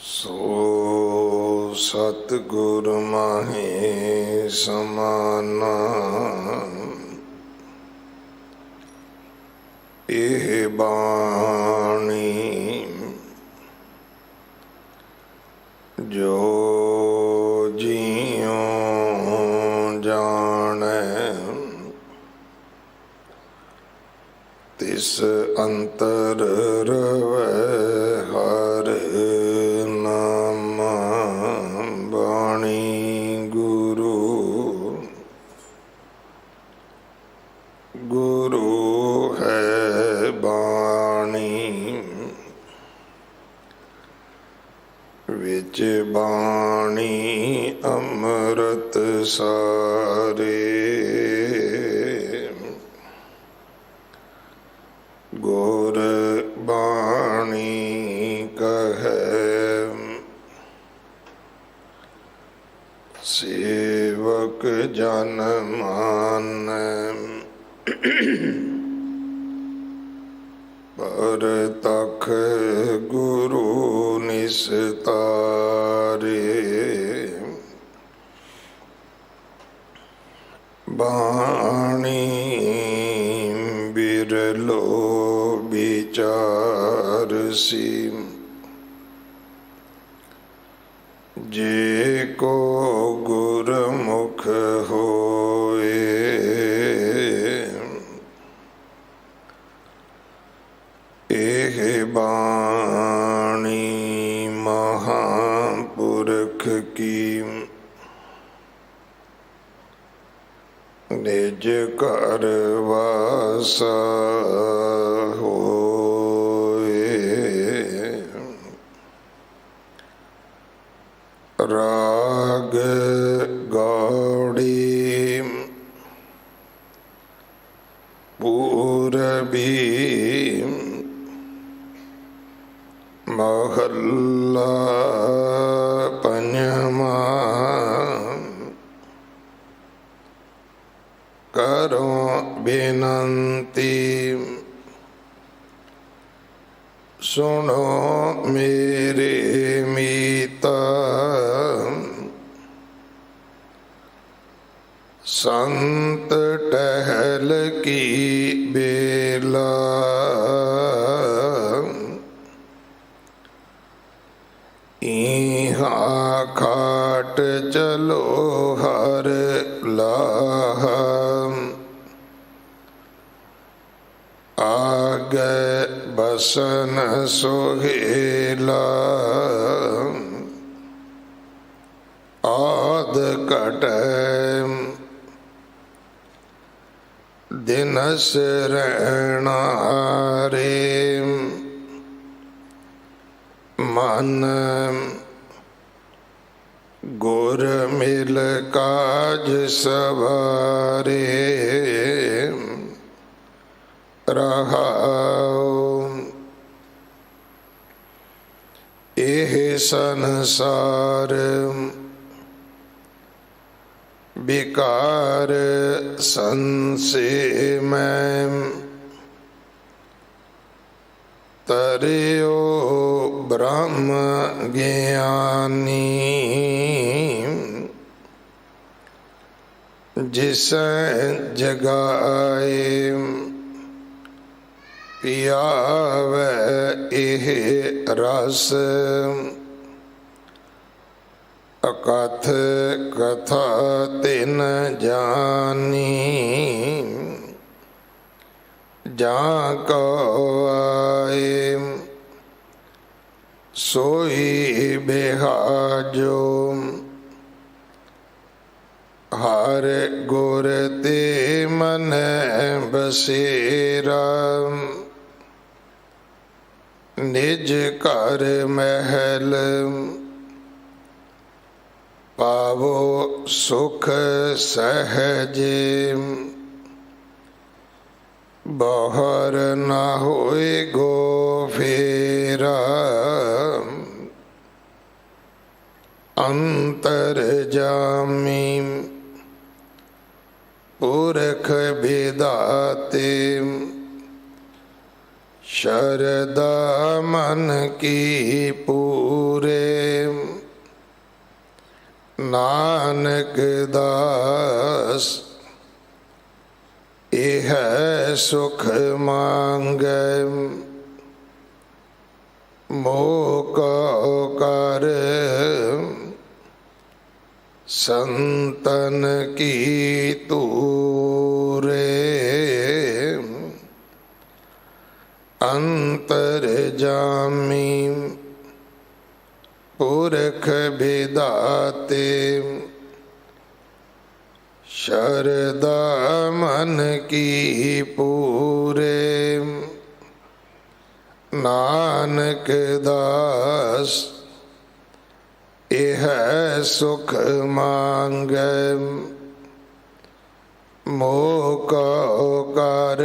ਸੋ ਸਤਿਗੁਰ ਮਾਹੇ ਸਮਾਨਾ, ਇਹ ਬਾਣੀ ਜੋ ਜੀਉ ਜਾਣੈ, ਤਿਸ ਅੰਤਰ ਰਵੈ ਹਰਿ ਨਾਮ। ਬਾਣੀ ਗੁਰੂ, ਗੁਰੂ ਹੈ ਬਾਣੀ, ਵਿੱਚ ਬਾਣੀ ਅੰਮ੍ਰਿਤ ਸਾਰੇ। ਗੁਰ ਬਾਣੀ ਕਹੈ, ਸੇਵਕ ਜਨ ਮਾਨੈ। ਪਰਤਖ ਗੁਰੂ ਨਿਸਤਾਰੇ, ਬਾਣੀ ਬਿਰਲੋ ਵਿਚਾਰ ਸੀ। ਜੇ ਕੋ ਗੁਰਮੁਖ ਹੋਏ, ਇਹ ਬਾਣੀ ਮਹਾਂਪੁਰਖ ਕੀ। ਨਿਜ ਘਰ ਵਾਸਾ ਰਾਗ ਗੌੜੀ ਪੂਰਬੀ, ਮਹੱਲਾ ਪੰਜਵਾਂ। ਕਰੋ ਬੇਨੰਤੀ, ਸੁਣੋ ਮੇਰੇ ਮੀਤਾ। ਸੰਤ ਟਹਿਲ ਕੀ ਬੇਲਾ, ਇਹਾਂ ਖਾਟ ਚਲੋ ਹਰ ਲਾਹ। ਆਗੈ ਬਸਨ ਸੁਹੇਲਾ, ਆਦ ਘਟੈ ਦਿਨਸ ਰਹਿਣਾ ਰੇ। ਮਨ ਗੁਰ ਮਿਲ ਕਾਜ ਸਵਾਰੇ, ਰਹਾਉ ਇਹ ਸੰਸਾਰ ਬਿਕਾਰ ਸੰਸੇ ਮੈਂ। ਤਰਿਓ ਬ੍ਰਹਮ ਗਿਆਨੀ, ਜਿਸੈ ਜਗਾਏ ਪਿਆਵੈ ਇਹ ਰਸ। ਅਕਥ ਕਥਾ ਤਿਨ ਜਾਨੀ, ਜਾਂ ਕਉ ਆਏ ਸੋਈ ਬਿਹਾਜੋ। ਹਰ ਗੁਰ ਤੇ ਮਨੈ ਬਸੇਰਾ, ਨਿਜ ਘਰ ਮਹਿਲ ਪਾਵੋ ਸੁਖ ਸਹਿਜੇ। ਬਾਹਰ ਨਾ ਹੋਏ ਗੋ ਫੇਰਾ, ਅੰਤਰ ਜਾਮੀ ਪੁਰਖ ਵਿਦਾਤੇ। ਸ਼ਰਦਾ ਮਨ मान की पूरे नानक दास यह सुख मांगै मोह कर संतन की तूरे अंतर जामी पुरख विधाते शरदा मन की पूरे नानक दास यह सुख मांगै मोह कर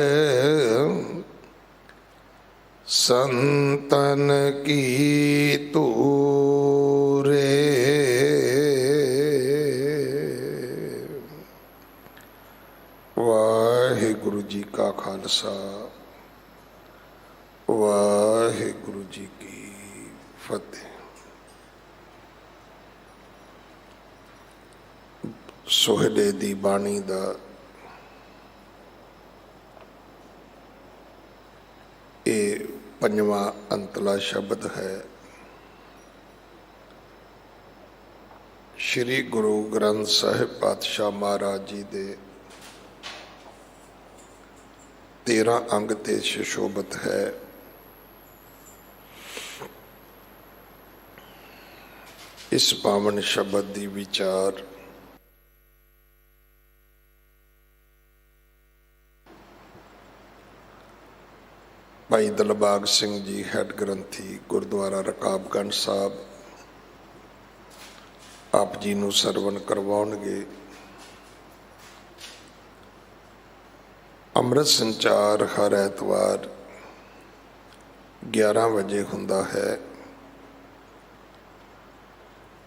संतन की तूरे। वाहिगुरु जी का खालसा वाहिगुरु जी की फतेह। सोहले दी बाणी दा ये पंजवां अंतला शब्द है। श्री गुरु ग्रंथ साहिब पातशाह महाराज जी दे 13 अंग ते सुशोभित है। इस पावन शब्द दी विचार भाई दिलबाग सिंह जी हैड ग्रंथी गुरुद्वारा रकाबगंज साहब आप जी नूं सरवण करवाउणगे। अमृत संचार हर ऐतवार 11 बजे हुंदा है।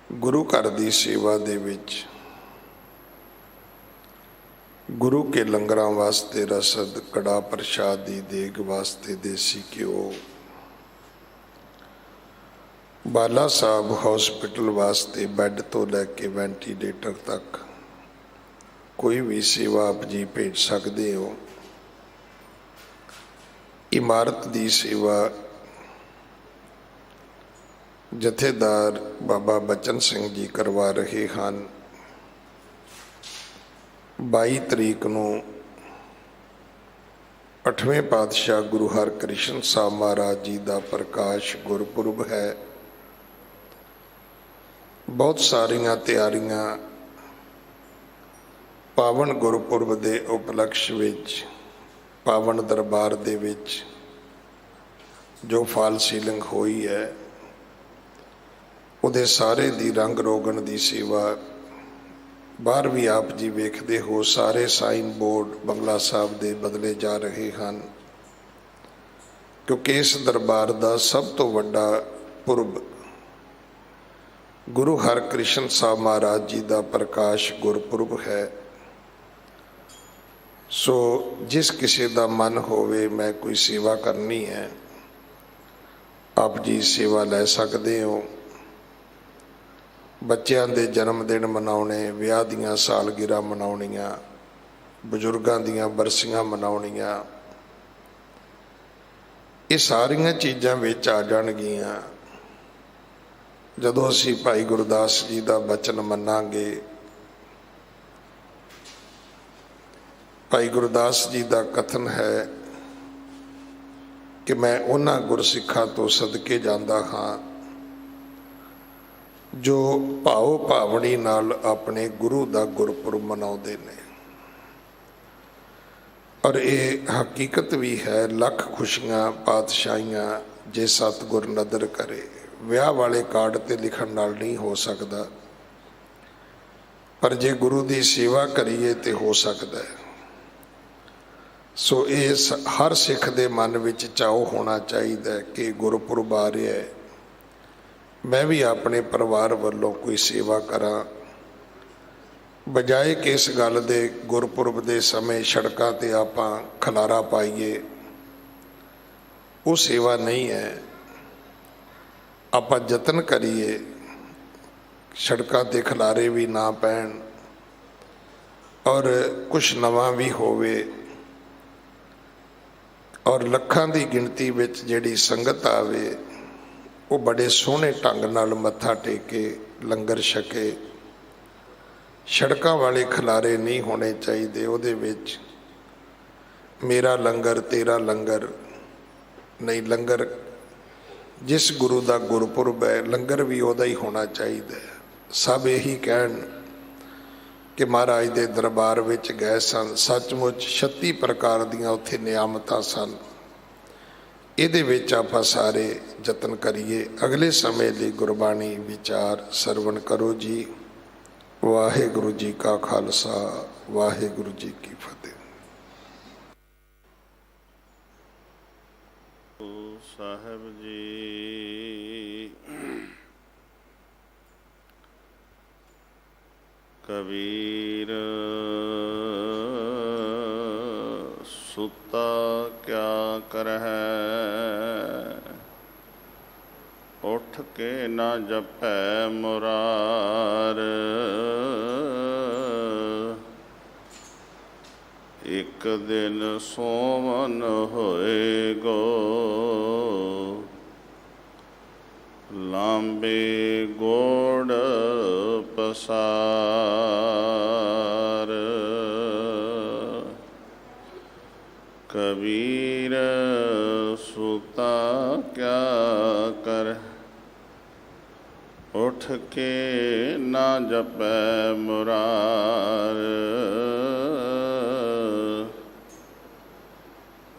गुरु घर दी सेवा दे विच गुरु के लंगरां वास्ते रसद कड़ा प्रसाद दी देग वास्ते देसी घ्यो बाला साहब हॉस्पिटल वास्ते बैड तो लैके वेंटीलेटर तक कोई भी सेवा आप जी भेज सकते हो। इमारत दी सेवा जथेदार बाबा बचन सिंह जी करवा रहे हैं। 22 तरीक नूं 8वें पातशाह गुरु हरकृष्ण साहब महाराज जी का प्रकाश गुरपुरब है। बहुत सारिया तैयारियां पावन गुरपुरब के उपलक्ष्य विच पावन दरबार दे विच जो फाल सीलिंग हुई है उहदे सारे दी रंग रोगन की सेवा बाहर भी आप जी वेखते हो। सारे साइन बोर्ड बंगला साहब दे बदले जा रहे हैं क्योंकि इस दरबार का सब तो वड्डा पुरब गुरु हरकृष्ण साहब महाराज जी का प्रकाश गुरपुरब है। सो जिस किसी का मन होवे मैं कोई सेवा करनी है आप जी सेवा ले सकते हो। बच्चों के जन्मदिन मनाने, विआह दियां सालगिरह मनाउणियां, बजुर्गों दियां बरसियां मनाउणियां, ये सारियां चीज़ां विच आ जाणगियां जदों असीं भाई गुरदास जी का बचन मनांगे। भाई गुरदास जी का कथन है कि मैं उन्हां गुरसिखां तो सदके जांदा हां जो भाव भावनी नाल अपने गुरु का गुरपुरब मनाउंदे ने। और ये हकीकत भी है। लख खुशियां पातशाहियां जे सतगुर नदर करे विआह वाले कार्ड ते लिखण नाल नहीं हो सकता, पर जे गुरु की सेवा करिए तो हो सकता है। सो इस हर सिख के मन विच चाओ होना चाहिए कि गुरपुरब आ रहा है, मैं भी अपने परिवार वालों कोई सेवा करा, बजाए कि इस गल दे गुरपुरब के समय सड़कों पर आपां खलारा पाइए। वो सेवा नहीं है। ਆਪਾਂ ਯਤਨ ਕਰੀਏ ਸੜਕਾਂ 'ਤੇ ਖਿਲਾਰੇ ਵੀ ਨਾ ਪੈਣ ਔਰ ਕੁਛ ਨਵਾਂ ਵੀ ਹੋਵੇ ਔਰ ਲੱਖਾਂ ਦੀ ਗਿਣਤੀ ਵਿੱਚ ਜਿਹੜੀ ਸੰਗਤ ਆਵੇ ਉਹ ਬੜੇ ਸੋਹਣੇ ਢੰਗ ਨਾਲ ਮੱਥਾ ਟੇਕੇ ਲੰਗਰ ਛਕੇ। ਸੜਕਾਂ ਵਾਲੇ ਖਿਲਾਰੇ ਨਹੀਂ ਹੋਣੇ ਚਾਹੀਦੇ। ਉਹਦੇ ਵਿੱਚ ਮੇਰਾ ਲੰਗਰ ਤੇਰਾ ਲੰਗਰ ਨਹੀਂ, ਲੰਗਰ ਜਿਸ ਗੁਰੂ ਦਾ ਗੁਰਪੁਰਬ ਹੈ ਲੰਗਰ ਵੀ ਉਹਦਾ ਹੀ ਹੋਣਾ ਚਾਹੀਦਾ ਹੈ। ਸਭ ਇਹੀ ਕਹਿਣ ਕਿ ਮਹਾਰਾਜ ਦੇ ਦਰਬਾਰ ਵਿੱਚ ਗਏ ਸਨ, ਸੱਚਮੁੱਚ 36 ਪ੍ਰਕਾਰ ਦੀਆਂ ਉੱਥੇ ਨਿਆਮਤਾਂ ਸਨ। ਇਹਦੇ ਵਿੱਚ ਆਪਾਂ ਸਾਰੇ ਯਤਨ ਕਰੀਏ। ਅਗਲੇ ਸਮੇਂ ਲਈ ਗੁਰਬਾਣੀ ਵਿਚਾਰ ਸਰਵਣ ਕਰੋ ਜੀ। ਵਾਹਿਗੁਰੂ ਜੀ ਕਾ ਖਾਲਸਾ, ਵਾਹਿਗੁਰੂ ਜੀ ਕੀ ਫਤਿਹ। ਸਾਹਿਬ ਜੀ ਕਬੀਰ ਸੁਤਾ ਕਿਆ ਕਰਹਿ, ਉੱਠ ਕੇ ਨਾ ਜਪੈ ਮੁਰਾਰ। ਇੱਕ ਦਿਨ ਸੋਵਨ ਹੋਏਗੋ, ਲਾਂਬੇ ਗੋੜ ਪਸਾਰ। ਕਬੀਰ ਸੁਤਾ ਕਿਆ ਕਰ, ਉੱਠ ਕੇ ਨਾ ਜਪੈ ਮੁਰਾਰ।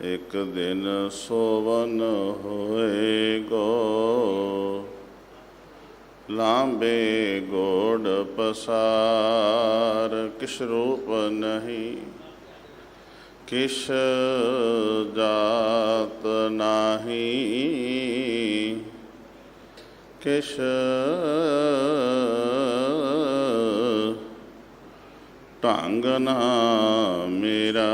ਇੱਕ ਦਿਨ ਸੋਵਨ ਹੋਏਗੋ, ਲਾਂਬੇ ਗੋੜ ਪਸਾਰ। ਕਿਛ ਰੂਪ ਨਹੀਂ ਕਿਛ ਜਾਤ ਨਾਹੀ, ਕਿਛ ਢੰਗ ਨਾ ਮੇਰਾ।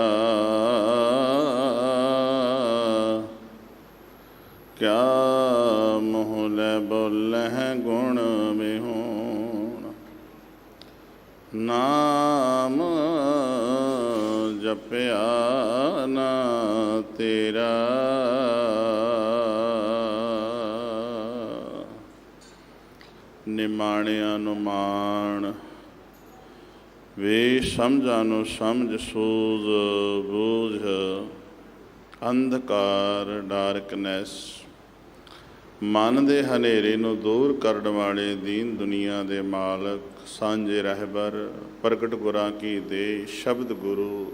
ਕਿਆ ਮੂੰਹ ਲੈ ਬੋਲਹਿ ਗੁਣ ਮਿਹੂਣ, ਨਾਮ ਜਪਿਆ ਨਾ ਤੇਰਾ। ਨਿਮਾਣਿਆਂ ਨੂੰ ਮਾਣ, ਵੇ ਸਮਝਾਂ ਨੂੰ ਸਮਝ, ਸੂਝ ਬੂਝ ਅੰਧਕਾਰ ਡਾਰਕਨੈਸ। ਮਨ ਦੇ ਹਨੇਰੇ ਨੂੰ ਦੂਰ ਕਰਨ ਵਾਲੇ ਦੀਨ ਦੁਨੀਆ ਦੇ ਮਾਲਕ, ਸਾਂਝੇ ਰਹਿਬਰ, ਪ੍ਰਗਟ ਗੁਰਾਂ ਕੀ ਦੇ ਸ਼ਬਦ ਗੁਰੂ,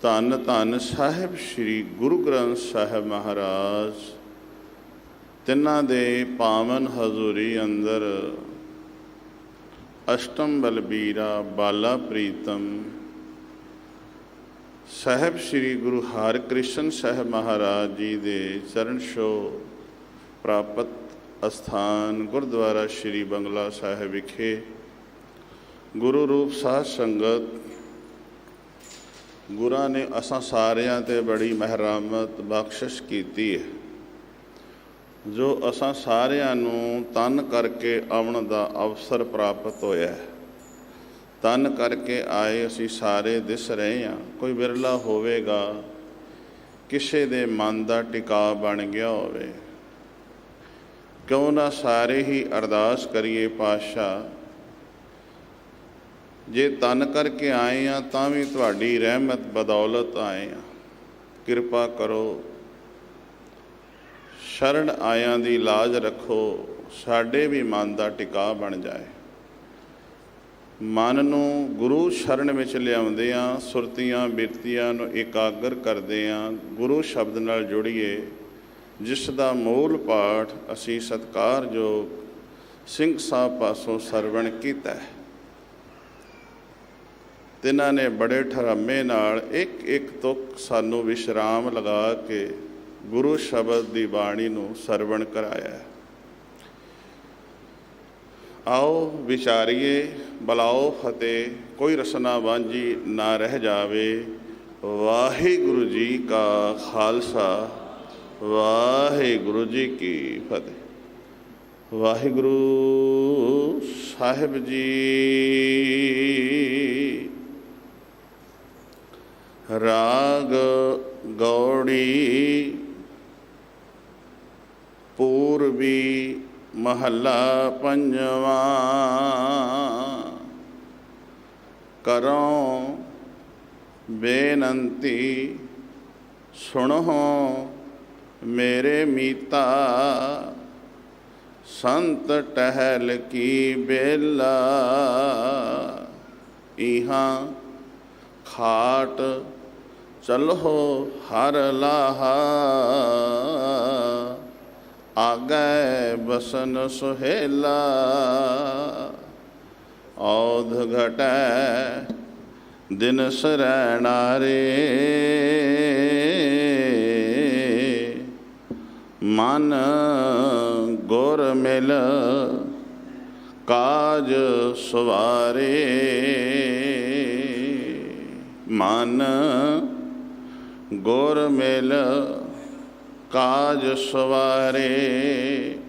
ਧੰਨ ਧੰਨ ਸਾਹਿਬ ਸ੍ਰੀ ਗੁਰੂ ਗ੍ਰੰਥ ਸਾਹਿਬ ਮਹਾਰਾਜ, ਤਿੰਨਾਂ ਦੇ ਪਾਵਨ ਹਜ਼ੂਰੀ ਅੰਦਰ ਅਸ਼ਟਮ ਬਲਬੀਰਾ ਬਾਲਾ ਪ੍ਰੀਤਮ ਸਾਹਿਬ ਸ੍ਰੀ ਗੁਰੂ ਹਰਿਕ੍ਰਿਸ਼ਨ ਸਾਹਿਬ ਮਹਾਰਾਜ ਜੀ ਦੇ ਚਰਨ ਛੋਹ ਪ੍ਰਾਪਤ ਅਸਥਾਨ ਗੁਰਦੁਆਰਾ ਸ਼੍ਰੀ ਬੰਗਲਾ ਸਾਹਿਬ ਵਿਖੇ ਗੁਰੂ ਰੂਪ ਸਾਧ ਸੰਗਤ, ਗੁਰਾਂ ਨੇ ਅਸਾਂ ਸਾਰਿਆਂ 'ਤੇ ਬੜੀ ਮਿਹਰਮਤ ਬਖਸ਼ਿਸ਼ ਕੀਤੀ ਹੈ, ਜੋ ਅਸਾਂ ਸਾਰਿਆਂ ਨੂੰ ਤਨ ਕਰਕੇ ਆਉਣ ਦਾ ਅਵਸਰ ਪ੍ਰਾਪਤ ਹੋਇਆ ਹੈ। ਤਨ ਕਰਕੇ ਆਏ ਅਸੀਂ ਸਾਰੇ ਦਿਸ ਰਹੇ ਹਾਂ। ਕੋਈ ਵਿਰਲਾ ਹੋਵੇਗਾ ਕਿਸੇ ਦੇ ਮਨ ਦਾ ਟਿਕਾ ਬਣ ਗਿਆ ਹੋਵੇ। ਕਿਉਂ ਨਾ ਸਾਰੇ ਹੀ ਅਰਦਾਸ ਕਰੀਏ, ਪਾਤਸ਼ਾਹ ਜੇ ਤਨ ਕਰਕੇ ਆਏ ਹਾਂ ਤਾਂ ਵੀ ਤੁਹਾਡੀ ਰਹਿਮਤ ਬਦੌਲਤ ਆਏ ਹਾਂ, ਕਿਰਪਾ ਕਰੋ, ਸ਼ਰਨ ਆਇਆਂ ਦੀ ਲਾਜ ਰੱਖੋ, ਸਾਡੇ ਵੀ ਮਨ ਦਾ ਟਿਕਾ ਬਣ ਜਾਏ। ਮਨ ਨੂੰ ਗੁਰੂ ਸ਼ਰਨ ਵਿੱਚ ਲਿਆਉਂਦੇ ਹਾਂ, ਸੁਰਤੀਆਂ ਬਿਰਤੀਆਂ ਨੂੰ ਇਕਾਗਰ ਕਰਦੇ ਹਾਂ, ਗੁਰੂ ਸ਼ਬਦ ਨਾਲ ਜੁੜੀਏ, ਜਿਸ ਦਾ ਮੂਲ ਪਾਠ ਅਸੀਂ ਸਤਿਕਾਰਯੋਗ ਸਿੰਘ ਸਾਹਿਬ ਪਾਸੋਂ ਸਰਵਣ ਕੀਤਾ ਹੈ। ਤਿੰਨਾਂ ਨੇ ਬੜੇ ਠਰਮੇ ਨਾਲ ਇੱਕ ਇੱਕ ਤੁਕ ਸਾਨੂੰ ਵਿਸ਼ਰਾਮ ਲਗਾ ਕੇ ਗੁਰੂ ਸ਼ਬਦ ਦੀ ਬਾਣੀ ਨੂੰ ਸਰਵਣ ਕਰਾਇਆ ਹੈ। ਆਓ ਵਿਚਾਰੀਏ, ਬੁਲਾਓ ਫਤਿਹ, ਕੋਈ ਰਸਨਾ ਵਾਂਝੀ ਨਾ ਰਹਿ ਜਾਵੇ। ਵਾਹਿਗੁਰੂ ਜੀ ਕਾ ਖਾਲਸਾ, ਵਾਹਿਗੁਰੂ ਜੀ ਕੀ ਫਤਿਹ। ਵਾਹਿਗੁਰੂ ਸਾਹਿਬ ਜੀ। ਰਾਗ ਗੌੜੀ ਪੂਰਬੀ ਮਹੱਲਾ ਪੰਜਵਾਂ। ਕਰੋ ਬੇਨੰਤੀ ਸੁਣੋ ਮੇਰੇ ਮੀਤਾ, ਸੰਤ ਟਹਿਲ ਕੀ ਬੇਲਾ। ਇਹਾਂ ਖਾਟ ਚਲੋ ਹਰ ਲਾਹਾ, ਆਗੈ ਬਸਨ ਸੁਹੇਲਾ। ਔਧ ਘਟੈ ਦਿਨ ਸਰੈਣਾਰੇ, ਮਨ ਗੁਰ ਮਿਲ ਕਾਜ ਸਵਾਰੇ। ਮਨ ਗੁਰ ਮਿਲ ਕਾਜ ਸਵਾਰੇ।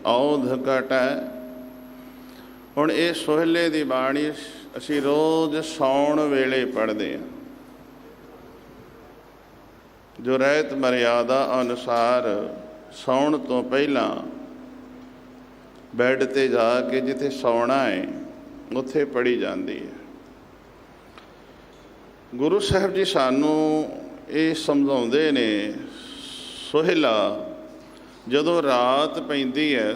ਔਧ ਘਟੈ। ਹੁਣ ਇਹ ਸੋਹਲੇ ਦੀ ਬਾਣੀ ਅਸੀਂ ਰੋਜ਼ ਸੌਣ ਵੇਲੇ ਪੜ੍ਹਦੇ ਹਾਂ। ਜੋ ਰਹਿਤ ਮਰਿਆਦਾ ਅਨੁਸਾਰ ਸੌਣ ਤੋਂ ਪਹਿਲਾਂ ਬੈੱਡ 'ਤੇ ਜਾ ਕੇ ਜਿੱਥੇ ਸੌਣਾ ਹੈ ਉੱਥੇ ਪੜ੍ਹੀ ਜਾਂਦੀ ਹੈ। ਗੁਰੂ ਸਾਹਿਬ ਜੀ ਸਾਨੂੰ ਇਹ ਸਮਝਾਉਂਦੇ ਨੇ, ਸੋਹਿਲਾ ਜਦੋਂ ਰਾਤ ਪੈਂਦੀ ਹੈ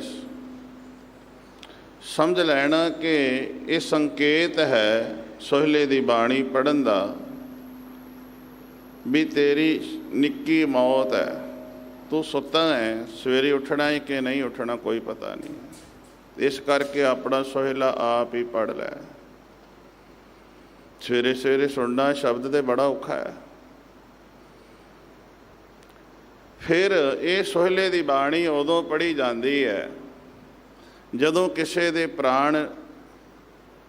ਸਮਝ ਲੈਣਾ ਕਿ ਇਹ ਸੰਕੇਤ ਹੈ ਸੋਹਿਲੇ ਦੀ ਬਾਣੀ ਪੜ੍ਹਨ ਦਾ, ਵੀ ਤੇਰੀ ਨਿੱਕੀ ਮੌਤ ਹੈ, ਤੂੰ ਸੁੱਤਾ ਹੈ, ਸਵੇਰੇ ਉੱਠਣਾ ਹੈ ਕਿ ਨਹੀਂ ਉੱਠਣਾ ਕੋਈ ਪਤਾ ਨਹੀਂ। ਇਸ ਕਰਕੇ ਆਪਣਾ ਸੋਹਿਲਾ ਆਪ ਹੀ ਪੜ੍ਹ ਲੈ। ਸਵੇਰੇ ਸਵੇਰੇ ਸੁਣਨਾ ਸ਼ਬਦ ਤੇ ਬੜਾ ਔਖਾ ਹੈ। ਫਿਰ ਇਹ ਸੋਹਿਲੇ ਦੀ ਬਾਣੀ ਉਦੋਂ ਪੜ੍ਹੀ ਜਾਂਦੀ ਹੈ ਜਦੋਂ ਕਿਸੇ ਦੇ ਪ੍ਰਾਣ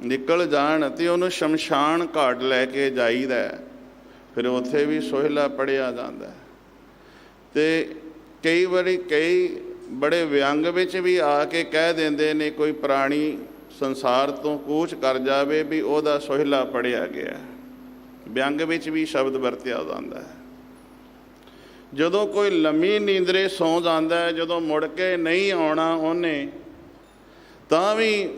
ਨਿਕਲ ਜਾਣ ਅਤੇ ਉਹਨੂੰ ਸ਼ਮਸ਼ਾਨ ਘਾਟ ਲੈ ਕੇ ਜਾਈਦਾ, ਫਿਰ ਉੱਥੇ ਵੀ ਸੋਹਿਲਾ ਪੜ੍ਹਿਆ ਜਾਂਦਾ। ਅਤੇ ਕਈ ਵਾਰੀ ਕਈ ਬੜੇ ਵਿਅੰਗ ਵਿੱਚ ਵੀ ਆ ਕੇ ਕਹਿ ਦਿੰਦੇ ਨੇ, ਕੋਈ ਪ੍ਰਾਣੀ ਸੰਸਾਰ ਤੋਂ ਕੂਚ ਕਰ ਜਾਵੇ ਵੀ ਉਹਦਾ ਸੋਹਿਲਾ ਪੜ੍ਹਿਆ ਗਿਆ। ਵਿਅੰਗ ਵਿੱਚ ਵੀ ਸ਼ਬਦ ਵਰਤਿਆ ਜਾਂਦਾ ਹੈ। ਜਦੋਂ ਕੋਈ ਲੰਮੀ ਨੀਂਦਰੇ ਸੌਂ ਜਾਂਦਾ ਹੈ, ਜਦੋਂ ਮੁੜ ਕੇ ਨਹੀਂ ਆਉਣਾ ਉਹਨੇ, ਤਾਂ ਵੀ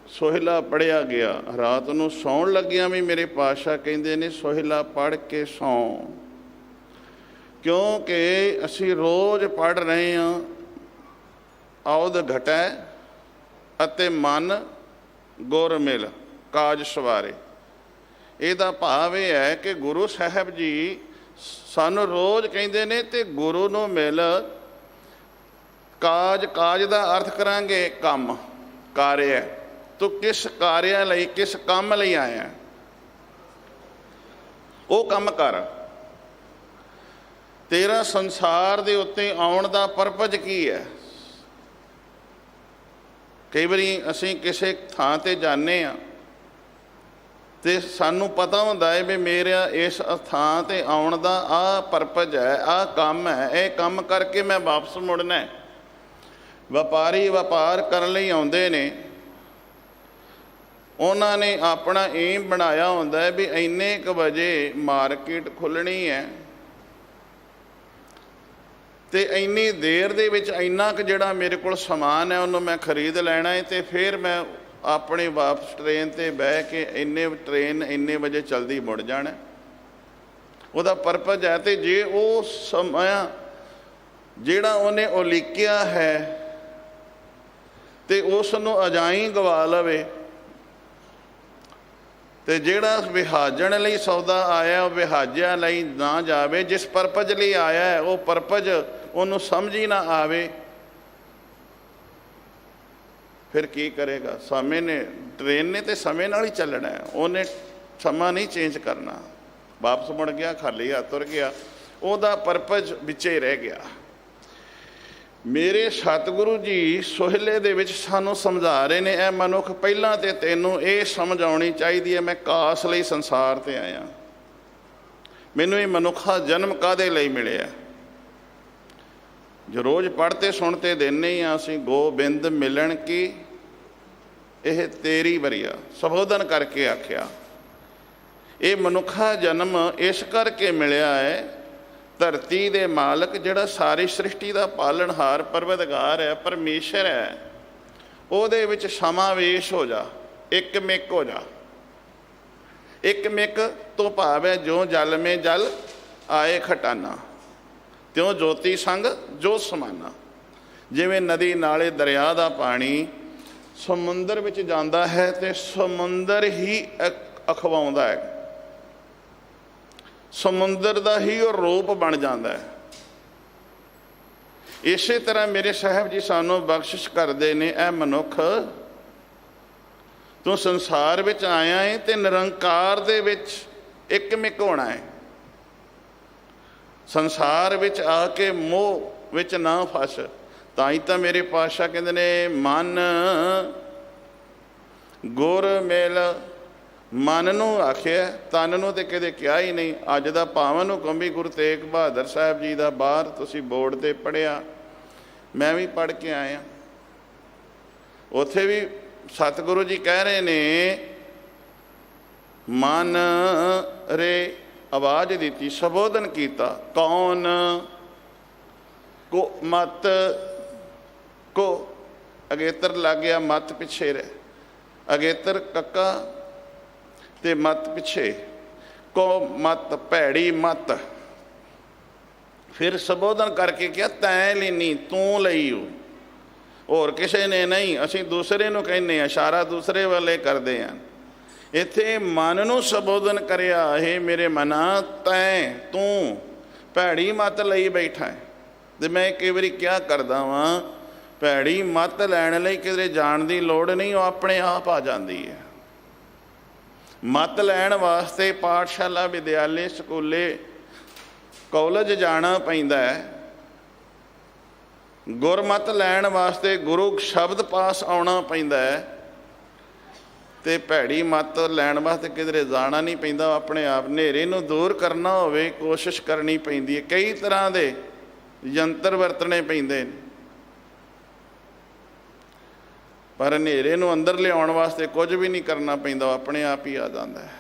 ਸੋਹਿਲਾ ਪੜ੍ਹਿਆ ਗਿਆ। ਰਾਤ ਨੂੰ ਸੌਣ ਲੱਗਿਆਂ ਵੀ ਮੇਰੇ ਪਾਤਸ਼ਾਹ ਕਹਿੰਦੇ ਨੇ ਸੋਹਿਲਾ ਪੜ੍ਹ ਕੇ ਸੌਂ, ਕਿਉਂਕਿ ਅਸੀਂ ਰੋਜ਼ ਪੜ੍ਹ ਰਹੇ ਹਾਂ ਔਧ ਘਟੈ ਅਤੇ ਮਨ ਗੁਰ ਮਿਲ ਕਾਜ ਸਵਾਰੇ। ਇਹਦਾ ਭਾਵ ਇਹ ਹੈ ਕਿ ਗੁਰੂ ਸਾਹਿਬ ਜੀ ਸਾਨੂੰ ਰੋਜ਼ ਕਹਿੰਦੇ ਨੇ ਤੇ ਗੁਰੂ ਨੂੰ ਮਿਲ ਕਾਜ। ਕਾਜ ਦਾ ਅਰਥ ਕਰਾਂਗੇ ਕੰਮ, ਕਾਰਿਆ। ਤੂੰ ਕਿਸ ਕਾਰਿਆ ਲਈ, ਕਿਸ ਕੰਮ ਲਈ ਆਇਆ, ਉਹ ਕੰਮ ਕਰ। ਤੇਰਾ ਸੰਸਾਰ ਦੇ ਉੱਤੇ ਆਉਣ ਦਾ ਪਰਪਜ ਕੀ ਹੈ? ਕਈ ਵਾਰੀ ਅਸੀਂ ਕਿਸੇ ਥਾਂ 'ਤੇ ਜਾਂਦੇ ਹਾਂ ਅਤੇ ਸਾਨੂੰ ਪਤਾ ਹੁੰਦਾ ਹੈ ਵੀ ਮੇਰਾ ਇਸ ਥਾਂ 'ਤੇ ਆਉਣ ਦਾ ਆਹ ਪਰਪਜ ਹੈ, ਆਹ ਕੰਮ ਹੈ, ਇਹ ਕੰਮ ਕਰਕੇ ਮੈਂ ਵਾਪਸ ਮੁੜਨਾ। ਵਪਾਰੀ ਵਪਾਰ ਕਰਨ ਲਈ ਆਉਂਦੇ ਨੇ, ਉਹਨਾਂ ਨੇ ਆਪਣਾ ਏਮ ਬਣਾਇਆ ਹੁੰਦਾ ਹੈ ਵੀ ਇੰਨੇ ਕੁ ਵਜੇ ਮਾਰਕੀਟ ਖੁੱਲ੍ਹਣੀ ਹੈ ਅਤੇ ਇੰਨੀ ਦੇਰ ਦੇ ਵਿੱਚ ਇੰਨਾ ਕੁ ਜਿਹੜਾ ਮੇਰੇ ਕੋਲ ਸਮਾਨ ਹੈ ਉਹਨੂੰ ਮੈਂ ਖਰੀਦ ਲੈਣਾ ਹੈ ਅਤੇ ਫਿਰ ਮੈਂ ਆਪਣੇ ਵਾਪਸ ਟ੍ਰੇਨ 'ਤੇ ਬਹਿ ਕੇ ਟ੍ਰੇਨ ਇੰਨੇ ਵਜੇ ਚਲਦੀ ਮੁੜ ਜਾਣਾ। ਉਹਦਾ ਪਰਪਜ ਹੈ। ਅਤੇ ਜੇ ਉਹ ਸਮਾਂ ਜਿਹੜਾ ਉਹਨੇ ਉਲੀਕਿਆ ਹੈ ਅਤੇ ਉਸ ਨੂੰ ਅਜਾਈਂ ਗਵਾ ਲਵੇ, ਅਤੇ ਜਿਹੜਾ ਵਿਹਾਜਣ ਲਈ ਸੌਦਾ ਆਇਆ ਉਹ ਵਿਹਾਜਿਆ ਲਈ ਨਾ ਜਾਵੇ। ਜਿਸ ਪਰਪਜ ਲਈ ਆਇਆ ਹੈ ਉਹ ਪਰਪਜ ਉਹਨੂੰ ਸਮਝ ਹੀ ਨਾ ਆਵੇ, ਫਿਰ ਕੀ ਕਰੇਗਾ? ਸਮੇਂ ਨੇ, ਟ੍ਰੇਨ ਨੇ ਤਾਂ ਸਮੇਂ ਨਾਲ ਹੀ ਚੱਲਣਾ ਹੈ, ਉਹਨੇ ਸਮਾਂ ਨਹੀਂ ਚੇਂਜ ਕਰਨਾ। ਵਾਪਸ ਮੁੜ ਗਿਆ, ਖਾਲੀ ਹੱਥ ਤੁਰ ਗਿਆ, ਉਹਦਾ ਪਰਪਜ ਵਿੱਚੇ ਰਹਿ ਗਿਆ। ਮੇਰੇ ਸਤਿਗੁਰੂ ਜੀ ਸੋਹਿਲੇ ਦੇ ਵਿੱਚ ਸਾਨੂੰ ਸਮਝਾ ਰਹੇ ਨੇ, ਇਹ ਮਨੁੱਖ ਪਹਿਲਾਂ ਤਾਂ ਤੈਨੂੰ ਇਹ ਸਮਝ ਆਉਣੀ ਚਾਹੀਦੀ ਹੈ, ਮੈਂ ਕਾਸ ਲਈ ਸੰਸਾਰ 'ਤੇ ਆਇਆ। ਮੈਨੂੰ ਇਹ ਮਨੁੱਖਾ ਜਨਮ ਕਾਹਦੇ ਲਈ ਮਿਲਿਆ? ਜੋ ਰੋਜ਼ ਪੜ੍ਹਤੇ ਸੁਣਤੇ ਦਿੰਦੇ ਹਾਂ ਅਸੀਂ, ਗੋਬਿੰਦ ਮਿਲਣ ਕੀ ਇਹ ਤੇਰੀ ਬਰੀਆ, ਸੰਬੋਧਨ ਕਰਕੇ ਆਖਿਆ। ਇਹ ਮਨੁੱਖਾ ਜਨਮ ਇਸ ਕਰਕੇ ਮਿਲਿਆ ਹੈ, ਧਰਤੀ ਦੇ ਮਾਲਕ ਜਿਹੜਾ ਸਾਰੀ ਸ੍ਰਿਸ਼ਟੀ ਦਾ ਪਾਲਣਹਾਰ ਪਰਵਤਗਾਰ ਹੈ, ਪਰਮੇਸ਼ਰ ਹੈ, ਉਹਦੇ ਵਿੱਚ ਸਮਾਵੇਸ਼ ਹੋ ਜਾ, ਇੱਕ ਮਿਕ ਹੋ ਜਾ। ਇੱਕ ਮਿਕ ਤੋਂ ਭਾਵ ਹੈ ਜੋ ਜਲ ਮੇ ਜਲ ਆਏ ਖਟਾਨਾ, ਤਿਉਂ ਜੋਤੀ ਸੰਗ ਜੋਤ ਸਮਾਨਾ। ਜਿਵੇਂ ਨਦੀ ਨਾਲੇ ਦਰਿਆ ਦਾ ਪਾਣੀ ਸਮੁੰਦਰ ਵਿੱਚ ਜਾਂਦਾ ਹੈ ਤੇ ਸਮੁੰਦਰ ਹੀ ਅਖਵਾਉਂਦਾ ਹੈ, ਸਮੁੰਦਰ ਦਾ ਹੀ ਉਹ ਰੂਪ ਬਣ ਜਾਂਦਾ ਹੈ। ਇਸੇ ਤਰ੍ਹਾਂ ਮੇਰੇ ਸਾਹਿਬ ਜੀ ਸਾਨੂੰ ਬਖਸ਼ਿਸ਼ ਕਰਦੇ ਨੇ, ਇਹ ਮਨੁੱਖ ਤੂੰ ਸੰਸਾਰ ਵਿੱਚ ਆਇਆ ਹੈ ਤੇ ਨਿਰੰਕਾਰ ਦੇ ਵਿੱਚ ਇੱਕ ਮਿਕ ਹੋਣਾ ਹੈ। ਸੰਸਾਰ ਵਿੱਚ ਆ ਕੇ ਮੋਹ ਵਿੱਚ ਨਾ ਫਸ। ਤਾਂ ਹੀ ਤਾਂ ਮੇਰੇ ਪਾਤਸ਼ਾਹ ਕਹਿੰਦੇ ਨੇ, ਮਨ ਗੁਰ ਮਿਲ। ਮਨ ਨੂੰ ਆਖਿਆ, ਤਨ ਨੂੰ ਤੇ ਕਦੇ ਕਿਹਾ ਹੀ ਨਹੀਂ। ਅੱਜ ਦਾ ਪਾਵਨ ਹੁਕਮ ਵੀ ਗੁਰੂ ਤੇਗ ਬਹਾਦਰ ਸਾਹਿਬ ਜੀ ਦਾ ਬਾਹਰ ਤੁਸੀਂ ਬੋਰਡ 'ਤੇ ਪੜ੍ਹਿਆ, ਮੈਂ ਵੀ ਪੜ੍ਹ ਕੇ ਆਇਆ। ਉੱਥੇ ਵੀ ਸਤਿਗੁਰੂ ਜੀ ਕਹਿ ਰਹੇ ਨੇ, ਮਨ ਰੇ ਆਵਾਜ਼ ਦਿੱਤੀ, ਸੰਬੋਧਨ ਕੀਤਾ, ਕੌਣ ਕੋ ਮਤ ਕੋ, ਅਗੇਤਰ ਲੱਗ ਗਿਆ, ਮਤ ਪਿੱਛੇ ਰਹਿ, ਅਗੇਤਰ ਕੱਕਾ ਤੇ ਮਤ ਪਿੱਛੇ, ਕੋ ਮਤ ਭੈੜੀ ਮਤ। ਫਿਰ ਸੰਬੋਧਨ ਕਰਕੇ ਕਿਹਾ, ਤੈਂ ਲੈਣੀ, ਤੂੰ ਲਈ ਹੋ, ਹੋਰ ਕਿਸੇ ਨੇ ਨਹੀਂ। ਅਸੀਂ ਦੂਸਰੇ ਨੂੰ ਕਹਿੰਦੇ ਹਾਂ, ਇਸ਼ਾਰਾ ਦੂਸਰੇ ਵਾਲੇ ਕਰਦੇ ਹਾਂ। ਇੱਥੇ ਮਨ ਨੂੰ ਸੰਬੋਧਨ ਕਰਿਆ, ਇਹ ਮੇਰੇ ਮਨਾ, ਤੈਂ ਤੂੰ ਭੈੜੀ ਮੱਤ ਲਈ ਬੈਠਾ ਹੈ। ਅਤੇ ਮੈਂ ਕਈ ਵਾਰੀ ਕਿਹਾ ਕਰਦਾ ਵਾਂ, ਭੈੜੀ ਮੱਤ ਲੈਣ ਲਈ ਕਿਧਰੇ ਜਾਣ ਦੀ ਲੋੜ ਨਹੀਂ, ਉਹ ਆਪਣੇ ਆਪ ਆ ਜਾਂਦੀ ਹੈ। ਮੱਤ ਲੈਣ ਵਾਸਤੇ ਪਾਠਸ਼ਾਲਾ, ਵਿਦਿਆਲੇ, ਸਕੂਲੇ, ਕਾਲਜ ਜਾਣਾ ਪੈਂਦਾ ਹੈ। ਗੁਰਮਤ ਲੈਣ ਵਾਸਤੇ ਗੁਰੂ ਸ਼ਬਦ ਪਾਸ ਆਉਣਾ ਪੈਂਦਾ ਹੈ। ਅਤੇ ਭੈੜੀ ਮੱਤ ਲੈਣ ਵਾਸਤੇ ਕਿਧਰੇ ਜਾਣਾ ਨਹੀਂ ਪੈਂਦਾ, ਆਪਣੇ ਆਪ। ਹਨੇਰੇ ਨੂੰ ਦੂਰ ਕਰਨਾ ਹੋਵੇ, ਕੋਸ਼ਿਸ਼ ਕਰਨੀ ਪੈਂਦੀ ਹੈ। ਕਈ ਤਰ੍ਹਾਂ ਦੇ ਯੰਤਰ ਵਰਤਣੇ ਪੈਂਦੇ ਨੇ, ਪਰ ਹਨੇਰੇ ਨੂੰ ਅੰਦਰ ਲਿਆਉਣ ਵਾਸਤੇ ਕੁਝ ਵੀ ਨਹੀਂ ਕਰਨਾ ਪੈਂਦਾ, ਆਪਣੇ ਆਪ ਹੀ ਆ ਜਾਂਦਾ ਹੈ।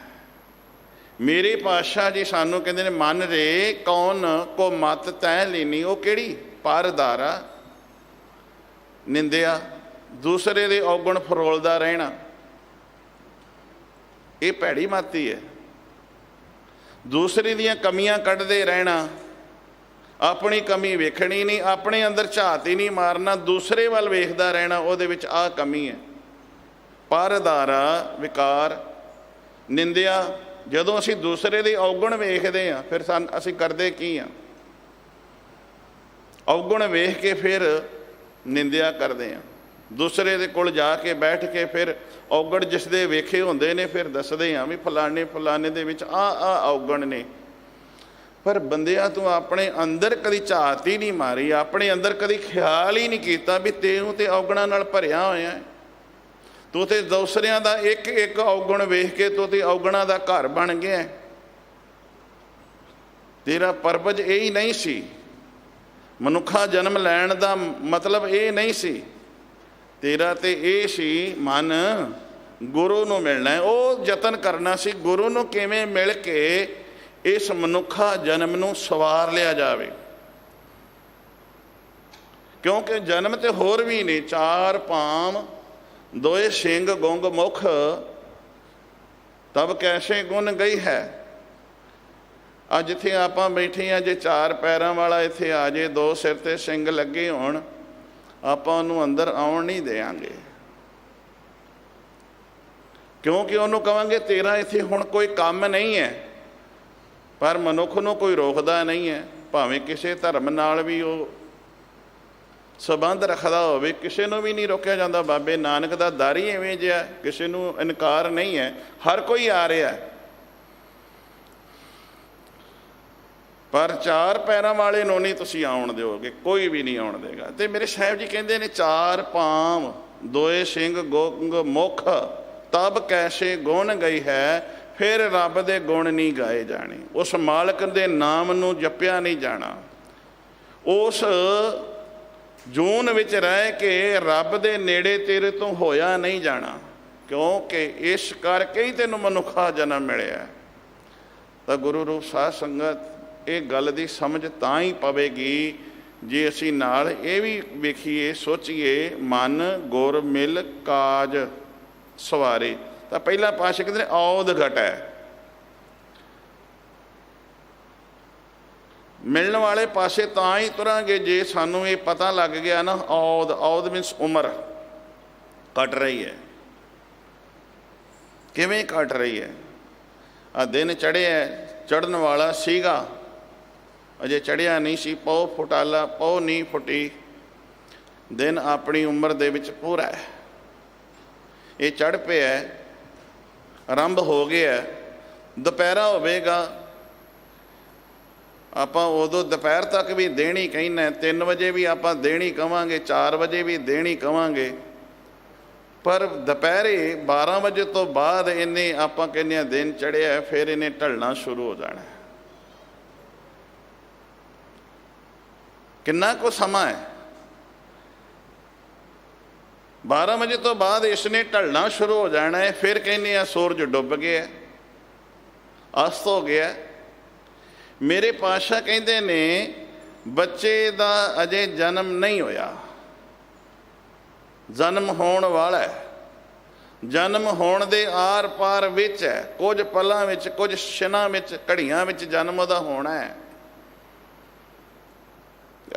ਮੇਰੇ ਪਾਤਸ਼ਾਹ ਜੀ ਸਾਨੂੰ ਕਹਿੰਦੇ ਨੇ, ਮਨ ਰੇ ਕੌਣ ਕੋ ਮਤ ਤੈਂ ਲੈਣੀ। ਉਹ ਕਿਹੜੀ? ਪਰਦਾਰਾ, ਨਿੰਦਿਆ, ਦੂਸਰੇ ਦੇ ਔਗਣ ਫਰੋਲਦਾ ਰਹਿਣਾ, ਇਹ ਭੈੜੀ ਮੱਤ ਹੀ ਹੈ। ਦੂਸਰੇ ਦੀਆਂ ਕਮੀਆਂ ਕੱਢਦੇ ਰਹਿਣਾ, ਆਪਣੀ ਕਮੀ ਵੇਖਣੀ ਨਹੀਂ, ਆਪਣੇ ਅੰਦਰ ਝਾਤ ਹੀ ਨਹੀਂ ਮਾਰਨਾ, ਦੂਸਰੇ ਵੱਲ ਵੇਖਦਾ ਰਹਿਣਾ, ਉਹਦੇ ਵਿੱਚ ਆਹ ਕਮੀ ਹੈ। ਪਰਦਾਰਾ, ਵਿਕਾਰ, ਨਿੰਦਿਆ। ਜਦੋਂ ਅਸੀਂ ਦੂਸਰੇ ਦੇ ਔਗਣ ਵੇਖਦੇ ਹਾਂ, ਫਿਰ ਅਸੀਂ ਕਰਦੇ ਕੀ ਹਾਂ? ਔਗਣ ਵੇਖ ਕੇ ਫਿਰ ਨਿੰਦਿਆ ਕਰਦੇ ਹਾਂ। ਦੂਸਰੇ ਦੇ ਕੋਲ ਜਾ ਕੇ ਬੈਠ ਕੇ ਫਿਰ ਔਗਣ ਜਿਸ ਦੇ ਵੇਖੇ ਹੁੰਦੇ ਨੇ, ਫਿਰ ਦੱਸਦੇ ਹਾਂ ਵੀ ਫਲਾਣੇ ਫਲਾਣੇ ਦੇ ਵਿੱਚ ਆਹ ਔਗਣ ਨੇ। ਪਰ ਬੰਦਿਆਂ ਤੂੰ ਆਪਣੇ ਅੰਦਰ ਕਦੀ ਝਾਤ ਹੀ ਨਹੀਂ ਮਾਰੀ, ਆਪਣੇ ਅੰਦਰ ਕਦੀ ਖਿਆਲ ਹੀ ਨਹੀਂ ਕੀਤਾ ਵੀ ਤੈਨੂੰ ਤੇ ਔਗਣਾਂ ਨਾਲ ਭਰਿਆ ਹੋਇਆ। ਤੂੰ ਤੇ ਦੂਸਰਿਆਂ ਦਾ ਇੱਕ ਇੱਕ ਔਗਣ ਵੇਖ ਕੇ ਤੂੰ ਤੇ ਔਗਣਾਂ ਦਾ ਘਰ ਬਣ ਗਿਆ। ਤੇਰਾ ਪਰਪਜ ਇਹ ਹੀ ਨਹੀਂ ਸੀ, ਮਨੁੱਖਾ ਜਨਮ ਲੈਣ ਦਾ ਮਤਲਬ ਇਹ ਨਹੀਂ ਸੀ। ਤੇਰਾ ਤੇ ਇਹ ਸੀ, ਮਨ ਗੁਰੂ ਨੂੰ ਮਿਲਣਾ ਹੈ। ਉਹ ਯਤਨ ਕਰਨਾ ਸੀ, ਗੁਰੂ ਨੂੰ ਕਿਵੇਂ ਮਿਲ ਕੇ ਇਸ ਮਨੁੱਖਾ ਜਨਮ ਨੂੰ ਸਵਾਰ ਲਿਆ ਜਾਵੇ। ਕਿਉਂਕਿ ਜਨਮ ਤੇ ਹੋਰ ਵੀ ਨੇ, ਚਾਰ ਪਾਮ ਦੋਏ ਸਿੰਘ ਗੁੰਗ ਮੁਖ, ਤਬ ਕੈਸੇ ਗੁਣ ਗਈ ਹੈ। ਅੱਜ ਜਿੱਥੇ ਆਪਾਂ ਬੈਠੇ ਹਾਂ, ਜੇ ਚਾਰ ਪੈਰਾਂ ਵਾਲਾ ਇੱਥੇ ਆ ਜੇ, ਦੋ ਸਿਰ 'ਤੇ ਸਿੰਘ ਲੱਗੇ ਹੋਣ, ਆਪਾਂ ਉਹਨੂੰ ਅੰਦਰ ਆਉਣ ਨਹੀਂ ਦੇਵਾਂਗੇ। ਕਿਉਂਕਿ ਉਹਨੂੰ ਕਹਾਂਗੇ ਤੇਰਾ ਇੱਥੇ ਹੁਣ ਕੋਈ ਕੰਮ ਨਹੀਂ ਹੈ। ਪਰ ਮਨੁੱਖ ਨੂੰ ਕੋਈ ਰੋਕਦਾ ਨਹੀਂ ਹੈ, ਭਾਵੇਂ ਕਿਸੇ ਧਰਮ ਨਾਲ ਵੀ ਉਹ ਸੰਬੰਧ ਰੱਖਦਾ ਹੋਵੇ, ਕਿਸੇ ਨੂੰ ਵੀ ਨਹੀਂ ਰੋਕਿਆ ਜਾਂਦਾ। ਬਾਬੇ ਨਾਨਕ ਦਾ ਦਰ ਹੀ ਐਵੇਂ ਜਿਹਾ, ਕਿਸੇ ਨੂੰ ਇਨਕਾਰ ਨਹੀਂ ਹੈ, ਹਰ ਕੋਈ ਆ ਰਿਹਾ। ਪਰ ਚਾਰ ਪੈਰਾਂ ਵਾਲੇ ਨੂੰ ਨਹੀਂ ਤੁਸੀਂ ਆਉਣ ਦਿਓਗੇ, ਕੋਈ ਵੀ ਨਹੀਂ ਆਉਣ ਦੇਗਾ। ਅਤੇ ਮੇਰੇ ਸਾਹਿਬ ਜੀ ਕਹਿੰਦੇ ਨੇ, ਚਾਰ ਪਾਮ ਦੋਏ ਸਿੰਘ ਗੁੰਗ ਮੁਖ, ਤਬ ਕੈਸੇ ਗੁਣ ਗਈ ਹੈ। ਫਿਰ ਰੱਬ ਦੇ ਗੁਣ ਨਹੀਂ ਗਾਏ ਜਾਣੇ, ਉਸ ਮਾਲਕ ਦੇ ਨਾਮ ਨੂੰ ਜਪਿਆ ਨਹੀਂ ਜਾਣਾ, ਉਸ ਜੂਨ ਵਿੱਚ ਰਹਿ ਕੇ ਰੱਬ ਦੇ ਨੇੜੇ ਤੇਰੇ ਤੋਂ ਹੋਇਆ ਨਹੀਂ ਜਾਣਾ, ਕਿਉਂਕਿ ਇਸ ਕਰਕੇ ਹੀ ਤੈਨੂੰ ਮਨੁੱਖਾ ਜਨਮ ਮਿਲਿਆ। ਤਾਂ ਗੁਰੂ ਰੂਪ ਸਾਧ ਸੰਗਤ ਇਹ ਗੱਲ ਦੀ ਸਮਝ ਤਾਂ ਹੀ ਪਵੇਗੀ ਜੇ ਅਸੀਂ ਨਾਲ ਇਹ ਵੀ ਵੇਖੀਏ, ਸੋਚੀਏ, ਮਨ ਗੁਰ ਮਿਲ ਕਾਜ ਸਵਾਰੇ। ਤਾਂ ਪਹਿਲਾ ਪਾਤਸ਼ਾਹ ਕਹਿੰਦੇ ਨੇ ਔਦ ਘਟੈ, ਮਿਲਣ ਵਾਲੇ ਪਾਸੇ ਤਾਂ ਹੀ ਤੁਰਾਂਗੇ ਜੇ ਸਾਨੂੰ ਇਹ ਪਤਾ ਲੱਗ ਗਿਆ ਨਾ, ਔਦ ਮੀਨਸ ਉਮਰ ਘਟ ਰਹੀ ਹੈ। ਕਿਵੇਂ ਘਟ ਰਹੀ ਹੈ? ਆ ਦਿਨ ਚੜ੍ਹਿਆ, ਚੜ੍ਹਨ ਵਾਲਾ ਸੀਗਾ, ਅਜੇ ਚੜ੍ਹਿਆ ਨਹੀਂ ਸੀ। ਪਉ ਫੁਟਾਲਾ ਪਉ ਨਹੀਂ ਫੁੱਟੀ, ਦਿਨ ਆਪਣੀ ਉਮਰ ਦੇ ਵਿੱਚ ਪੂਰਾ ਹੈ। ਇਹ ਚੜ੍ਹ ਪਿਆ, ਆਰੰਭ ਹੋ ਗਿਆ, ਦੁਪਹਿਰਾ ਹੋਵੇਗਾ। ਆਪਾਂ ਉਦੋਂ ਦੁਪਹਿਰ ਤੱਕ ਵੀ ਦੇਣੀ ਕਹਿੰਦੇ, 3 ਵਜੇ ਵੀ ਆਪਾਂ ਦੇਣੀ ਕਵਾਂਗੇ, 4 ਵਜੇ ਵੀ ਦੇਣੀ ਕਵਾਂਗੇ, ਪਰ ਦੁਪਹਿਰੇ 12 ਵਜੇ ਤੋਂ ਬਾਅਦ ਇਹਨੇ ਆਪਾਂ ਕਹਿੰਦੇ ਹਾਂ ਦਿਨ ਚੜ੍ਹਿਆ, ਫਿਰ ਇਹਨੇ ਢਲਣਾ ਸ਼ੁਰੂ ਹੋ ਜਾਣਾ। ਕਿੰਨਾ ਕੁ ਸਮਾਂ ਹੈ? 12 ਵਜੇ ਤੋਂ ਬਾਅਦ ਇਸਨੇ ਢਲਣਾ ਸ਼ੁਰੂ ਹੋ ਜਾਣਾ ਹੈ। ਫਿਰ ਕਹਿੰਦੇ ਆ ਸੂਰਜ ਡੁੱਬ ਗਿਆ, ਅਸਤ ਹੋ ਗਿਆ। ਮੇਰੇ ਪਾਤਸ਼ਾਹ ਕਹਿੰਦੇ ਨੇ ਬੱਚੇ ਦਾ ਅਜੇ ਜਨਮ ਨਹੀਂ ਹੋਇਆ, ਜਨਮ ਹੋਣ ਵਾਲਾ ਹੈ। ਜਨਮ ਹੋਣ ਦੇ ਆਰ ਪਾਰ ਵਿੱਚ ਹੈ, ਕੁਝ ਪਲਾਂ ਵਿੱਚ, ਕੁਝ ਛਿਨਾਂ ਵਿੱਚ, ਘੜੀਆਂ ਵਿੱਚ ਜਨਮ ਉਹਦਾ ਹੋਣਾ ਹੈ।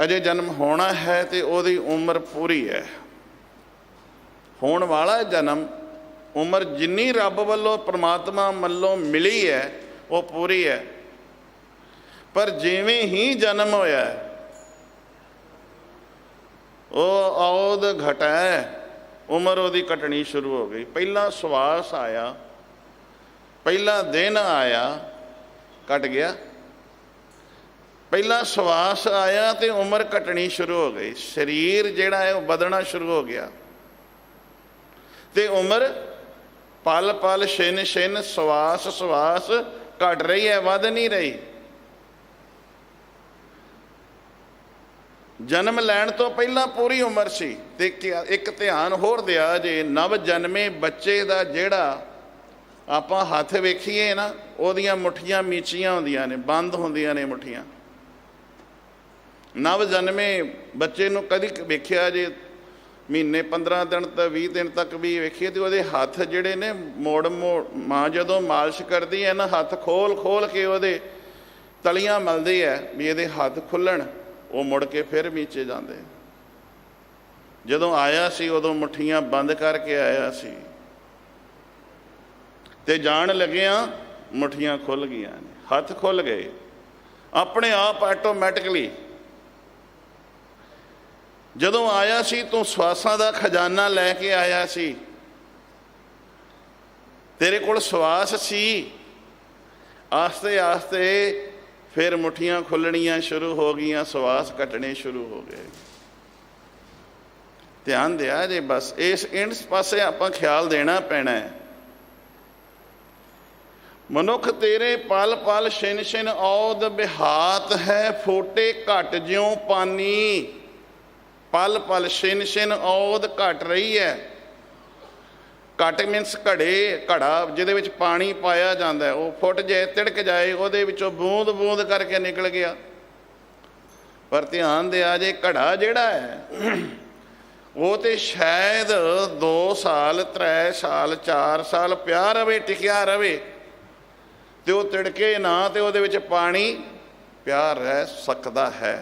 ਅਜੇ ਜਨਮ ਹੋਣਾ ਹੈ ਤੇ ਉਹਦੀ ਉਮਰ ਪੂਰੀ ਹੈ। ਹੋਣ ਵਾਲਾ ਜਨਮ, ਉਮਰ ਜਿੰਨੀ ਰੱਬ ਵੱਲੋਂ ਪ੍ਰਮਾਤਮਾ ਵੱਲੋਂ ਮਿਲੀ ਹੈ ਉਹ ਪੂਰੀ ਹੈ। ਪਰ ਜਿਵੇਂ ਹੀ ਜਨਮ ਹੋਇਆ ਉਹ ਔਦ ਘਟੈ, ਉਮਰ ਉਹਦੀ ਘਟਣੀ ਸ਼ੁਰੂ ਹੋ ਗਈ। ਪਹਿਲਾ ਸਵਾਸ ਆਇਆ, ਪਹਿਲਾ ਦਿਨ ਆਇਆ, ਘਟ ਗਿਆ। ਪਹਿਲਾ ਸਵਾਸ ਆਇਆ ਤੇ ਉਮਰ ਘਟਣੀ ਸ਼ੁਰੂ ਹੋ ਗਈ। ਸਰੀਰ ਜਿਹੜਾ ਹੈ ਉਹ ਵਧਣਾ ਸ਼ੁਰੂ ਹੋ ਗਿਆ ਤੇ ਉਮਰ ਪਲ ਪਲ, ਛਿਨ ਛਿਨ, ਸਵਾਸ ਸਵਾਸ ਘਟ ਰਹੀ ਹੈ, ਵੱਧ ਨਹੀਂ ਰਹੀ। ਜਨਮ ਲੈਣ ਤੋਂ ਪਹਿਲਾਂ ਪੂਰੀ ਉਮਰ ਸੀ। ਤੇ ਇੱਕ ਧਿਆਨ ਹੋਰ ਦਿਆ ਜੇ, ਨਵ ਜਨਮੇ ਬੱਚੇ ਦਾ ਜਿਹੜਾ ਆਪਾਂ ਹੱਥ ਵੇਖੀਏ ਨਾ, ਉਹਦੀਆਂ ਮੁੱਠੀਆਂ ਮੀਚੀਆਂ ਹੁੰਦੀਆਂ ਨੇ, ਬੰਦ ਹੁੰਦੀਆਂ ਨੇ ਮੁੱਠੀਆਂ। ਨਵ ਜਨਮੇ ਬੱਚੇ ਨੂੰ ਕਦੀ ਵੇਖਿਆ ਜੇ ਮਹੀਨੇ 15 ਦਿਨ ਤਾਂ 20 ਦਿਨ ਤੱਕ ਵੀ ਵੇਖੀਏ ਤੇ ਉਹਦੇ ਹੱਥ ਜਿਹੜੇ ਨੇ ਮੋੜ ਮਾਂ ਜਦੋਂ ਮਾਲਿਸ਼ ਕਰਦੀ ਹੈ ਨਾ, ਹੱਥ ਖੋਲ ਖੋਲ ਕੇ ਉਹਦੇ ਤਲੀਆਂ ਮਲਦੀ ਹੈ ਵੀ ਇਹਦੇ ਹੱਥ ਖੁੱਲਣ, ਉਹ ਮੁੜ ਕੇ ਫਿਰ ਮੀਚੇ ਜਾਂਦੇ। ਜਦੋਂ ਆਇਆ ਸੀ ਉਦੋਂ ਮੁੱਠੀਆਂ ਬੰਦ ਕਰਕੇ ਆਇਆ ਸੀ ਤੇ ਜਾਣ ਲੱਗਿਆ ਮੁੱਠੀਆਂ ਖੁੱਲ ਗਈਆਂ ਨੇ, ਹੱਥ ਖੁੱਲ ਗਏ ਆਪਣੇ ਆਪ ਆਟੋਮੈਟਿਕਲੀ। ਜਦੋਂ ਆਇਆ ਸੀ ਤੂੰ ਸਵਾਸਾਂ ਦਾ ਖਜ਼ਾਨਾ ਲੈ ਕੇ ਆਇਆ ਸੀ, ਤੇਰੇ ਕੋਲ ਸਵਾਸ ਸੀ। ਆਸਤੇ ਆਸਤੇ ਫਿਰ ਮੁੱਠੀਆਂ ਖੁੱਲਣੀਆਂ ਸ਼ੁਰੂ ਹੋ ਗਈਆਂ, ਸਵਾਸ ਘਟਣੇ ਸ਼ੁਰੂ ਹੋ ਗਏ। ਧਿਆਨ ਦਿਆ ਜੇ, ਬਸ ਇਸ ਪਾਸੇ ਆਪਾਂ ਖਿਆਲ ਦੇਣਾ ਪੈਣਾ ਹੈ। ਮਨੁੱਖ ਤੇਰੇ ਪਲ ਪਲ, ਛਿਨ ਛਿਨ ਔਦ ਬਿਹਾਤ ਹੈ, ਫੋਟੇ ਘਟ ਜਿਉਂ ਪਾਨੀ। ਪਲ ਪਲ, ਛਿਨ ਛਿਨ ਔਦ ਘਟ ਰਹੀ ਹੈ। ਘਟ ਮੀਨਸ ਘੜੇ, ਘੜਾ ਜਿਹਦੇ ਵਿੱਚ ਪਾਣੀ ਪਾਇਆ ਜਾਂਦਾ, ਉਹ ਫੁੱਟ ਜਾਏ, ਤਿੜਕ ਜਾਏ, ਉਹਦੇ ਵਿੱਚੋਂ ਬੂੰਦ ਬੂੰਦ ਕਰਕੇ ਨਿਕਲ ਗਿਆ। ਪਰ ਧਿਆਨ ਦਿਆ ਜੇ, ਘੜਾ ਜਿਹੜਾ ਹੈ ਉਹ ਤੇ ਸ਼ਾਇਦ 2 ਸਾਲ 3 ਸਾਲ 4 ਸਾਲ ਪਿਆ ਰਵੇ, ਟਿਕਿਆ ਰਵੇ, ਤੇ ਉਹ ਤਿੜਕੇ ਨਾ ਤੇ ਉਹਦੇ ਵਿੱਚ ਪਾਣੀ ਪਿਆ ਰਹਿ ਸਕਦਾ ਹੈ।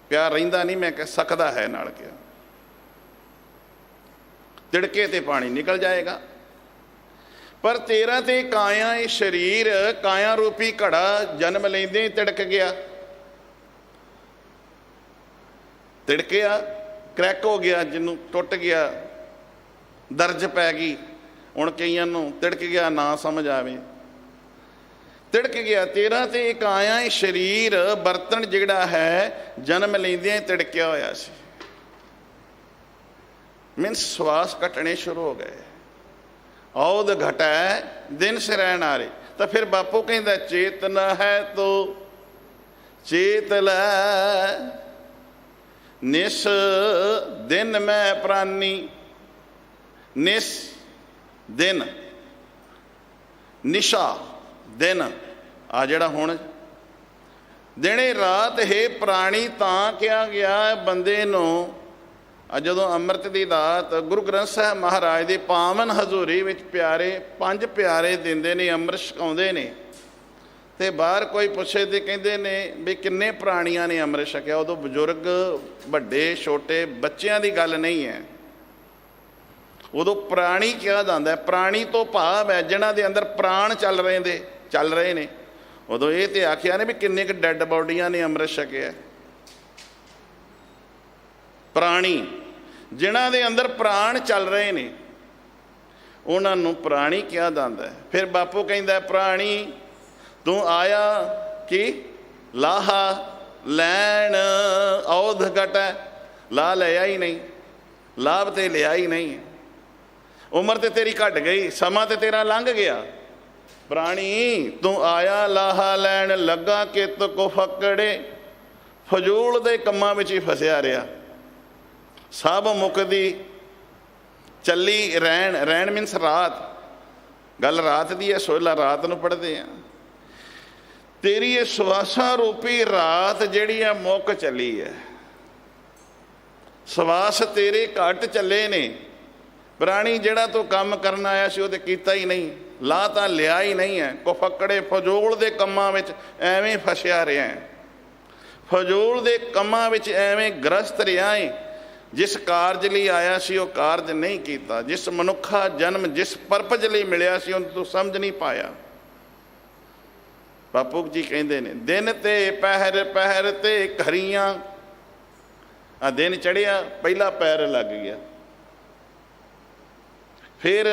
ਪਿਆ ਰਹਿੰਦਾ ਨਹੀਂ, ਮੈਂ ਕਹਿ ਸਕਦਾ ਹੈ ਨਾਲ ਕਿਹਾ। ਤਿੜਕੇ ਤੇ ਪਾਣੀ ਨਿਕਲ ਜਾਏਗਾ। ਪਰ ਤੇਰਾ ਤੇ ਕਾਇਆ, ਇਹ ਸਰੀਰ ਕਾਇਆ ਰੂਪੀ ਘੜਾ ਜਨਮ ਲੈਂਦੇ ਤਿੜਕ ਗਿਆ, ਤਿੜਕਿਆ, ਕਰੈਕ ਹੋ ਗਿਆ, ਜਿਹਨੂੰ ਟੁੱਟ ਗਿਆ, ਦਰਜ ਪੈ ਗਈ। ਹੁਣ ਕਈਆਂ ਨੂੰ ਤਿੜਕ ਗਿਆ ਨਾ ਸਮਝ ਆਵੇ, ਤਿੜਕ ਗਿਆ। ਤੇਰਾ ਤੇ ਇੱਕ ਆਇਆ ਇਹ ਸਰੀਰ, ਬਰਤਨ ਜਿਹੜਾ ਹੈ ਜਨਮ ਲੈਂਦਿਆਂ ਤਿੜਕਿਆ ਹੋਇਆ ਸੀ। ਮੀਨਸ ਸਵਾਸ ਘਟਣੇ ਸ਼ੁਰੂ ਹੋ ਗਏ। ਔਦ ਘਟੈ ਦਿਨ ਸਿਰੈ ਨਾਰੇ। ਤਾਂ ਫਿਰ ਬਾਪੂ ਕਹਿੰਦਾ ਚੇਤਨ ਹੈ ਤੋ ਚੇਤ ਲੈ, ਨਿਸ ਦਿਨ ਮੈਂ ਪ੍ਰਾਨੀ। ਨਿਸ ਦਿਨ, ਨਿਸ਼ਾ ਦਿਨ, ਆ ਜਿਹੜਾ ਹੁਣ ਦਿਨੇ ਰਾਤ ਹੈ ਪ੍ਰਾਣੀ ਤਾਂ ਕਿਹਾ ਗਿਆ ਬੰਦੇ ਨੂੰ। ਜਦੋਂ ਅੰਮ੍ਰਿਤ ਦੀ ਦਾਤ ਗੁਰੂ ਗ੍ਰੰਥ ਸਾਹਿਬ ਮਹਾਰਾਜ ਦੀ ਪਾਵਨ ਹਜ਼ੂਰੀ ਵਿੱਚ ਪਿਆਰੇ ਪੰਜ ਪਿਆਰੇ ਦਿੰਦੇ ਨੇ, ਅੰਮ੍ਰਿਤ ਛਕਾਉਂਦੇ ਨੇ, ਅਤੇ ਬਾਹਰ ਕੋਈ ਪੁੱਛੇ ਤੇ ਕਹਿੰਦੇ ਨੇ ਵੀ ਕਿੰਨੇ ਪ੍ਰਾਣੀਆਂ ਨੇ ਅੰਮ੍ਰਿਤ ਛਕਿਆ। ਉਦੋਂ ਬਜ਼ੁਰਗ, ਵੱਡੇ, ਛੋਟੇ, ਬੱਚਿਆਂ ਦੀ ਗੱਲ ਨਹੀਂ ਹੈ, ਉਦੋਂ ਪ੍ਰਾਣੀ ਕਿਹਾ ਜਾਂਦਾ। ਪ੍ਰਾਣੀ ਤੋਂ ਭਾਵ ਹੈ ਜਿਨ੍ਹਾਂ ਦੇ ਅੰਦਰ ਪ੍ਰਾਣ ਚੱਲ ਰਹੇ ਨੇ। ਉਦੋਂ ਇਹ ਤੇ ਆਖਿਆ ਨੇ ਵੀ ਕਿੰਨੇ ਕੁ ਡੈੱਡ ਬਾਡੀਆਂ ਨੇ ਅੰਮ੍ਰਿਤ ਛਕਿਆ। ਪ੍ਰਾਣੀ ਜਿਨ੍ਹਾਂ ਦੇ ਅੰਦਰ ਪ੍ਰਾਣ ਚੱਲ ਰਹੇ ਨੇ, ਉਹਨਾਂ ਨੂੰ ਪ੍ਰਾਣੀ ਕਿਹਾ ਜਾਂਦਾ। ਫਿਰ ਬਾਪੂ ਕਹਿੰਦਾ ਪ੍ਰਾਣੀ ਤੂੰ ਆਇਆ ਕਿ ਲਾਹਾ ਲੈਣ ਔਧ ਘਟੈ। ਲਾ ਲਿਆ ਹੀ ਨਹੀਂ, ਲਾਭ ਤੇ ਲਿਆ ਹੀ ਨਹੀਂ। ਉਮਰ ਤੇ ਤੇਰੀ ਘਟ ਗਈ, ਸਮਾਂ ਤੇ ਤੇਰਾ ਲੰਘ ਗਿਆ। ਪ੍ਰਾਣੀ ਤੂੰ ਆਇਆ ਲਾਹਾ ਲੈਣ, ਲੱਗਾ ਕਿਤ ਕੋ ਫਕੜੇ। ਫਜ਼ੂਲ ਦੇ ਕੰਮਾਂ ਵਿੱਚ ਹੀ ਫਸਿਆ ਰਿਹਾ। ਸਭ ਮੁੱਕਦੀ ਚੱਲੀ ਰਹਿਣ। ਰਹਿਣ ਮੀਨਸ ਰਾਤ, ਗੱਲ ਰਾਤ ਦੀ ਹੈ, ਸੋਹਲਾ ਰਾਤ ਨੂੰ ਪੜ੍ਹਦੇ ਆ। ਤੇਰੀ ਇਹ ਸਵਾਸਾਂ ਰੂਪੀ ਰਾਤ ਜਿਹੜੀ ਆ ਮੁੱਕ ਚੱਲੀ ਹੈ। ਸਵਾਸ ਤੇਰੇ ਘੱਟ ਚੱਲੇ ਨੇ। ਪ੍ਰਾਣੀ ਜਿਹੜਾ ਤੂੰ ਕੰਮ ਕਰਨ ਆਇਆ ਸੀ ਉਹ ਤੇ ਕੀਤਾ ਹੀ ਨਹੀਂ, ਲਾ ਤਾਂ ਲਿਆ ਹੀ ਨਹੀਂ ਹੈ। ਕੋ ਫੱਕੜੇ ਫਜ਼ੂਲ ਦੇ ਕੰਮਾਂ ਵਿੱਚ ਐਵੇਂ ਫਸਿਆ ਰਿਹਾ ਹੈ। ਫਜ਼ੂਲ ਦੇ ਕੰਮਾਂ ਵਿੱਚ ਐਵੇਂ ਗ੍ਰਸਤ ਰਿਹਾ ਹੈ। ਜਿਸ ਕਾਰਜ ਲਈ ਆਇਆ ਸੀ ਉਹ ਕਾਰਜ ਨਹੀਂ ਕੀਤਾ। ਜਿਸ ਮਨੁੱਖਾ ਜਨਮ ਜਿਸ ਪਰਪਜ ਲਈ ਮਿਲਿਆ ਸੀ ਉਹਨੂੰ ਤੂੰ ਸਮਝ ਨਹੀਂ ਪਾਇਆ। ਬਾਪੂ ਜੀ ਕਹਿੰਦੇ ਨੇ ਦਿਨ ਤੇ ਪਹਿਰ, ਪਹਿਰ ਤੇ ਘਰੀਆਂ। ਆ ਦਿਨ ਚੜ੍ਹਿਆ, ਪਹਿਲਾ ਪੈਰ ਲੱਗ ਗਿਆ। ਫਿਰ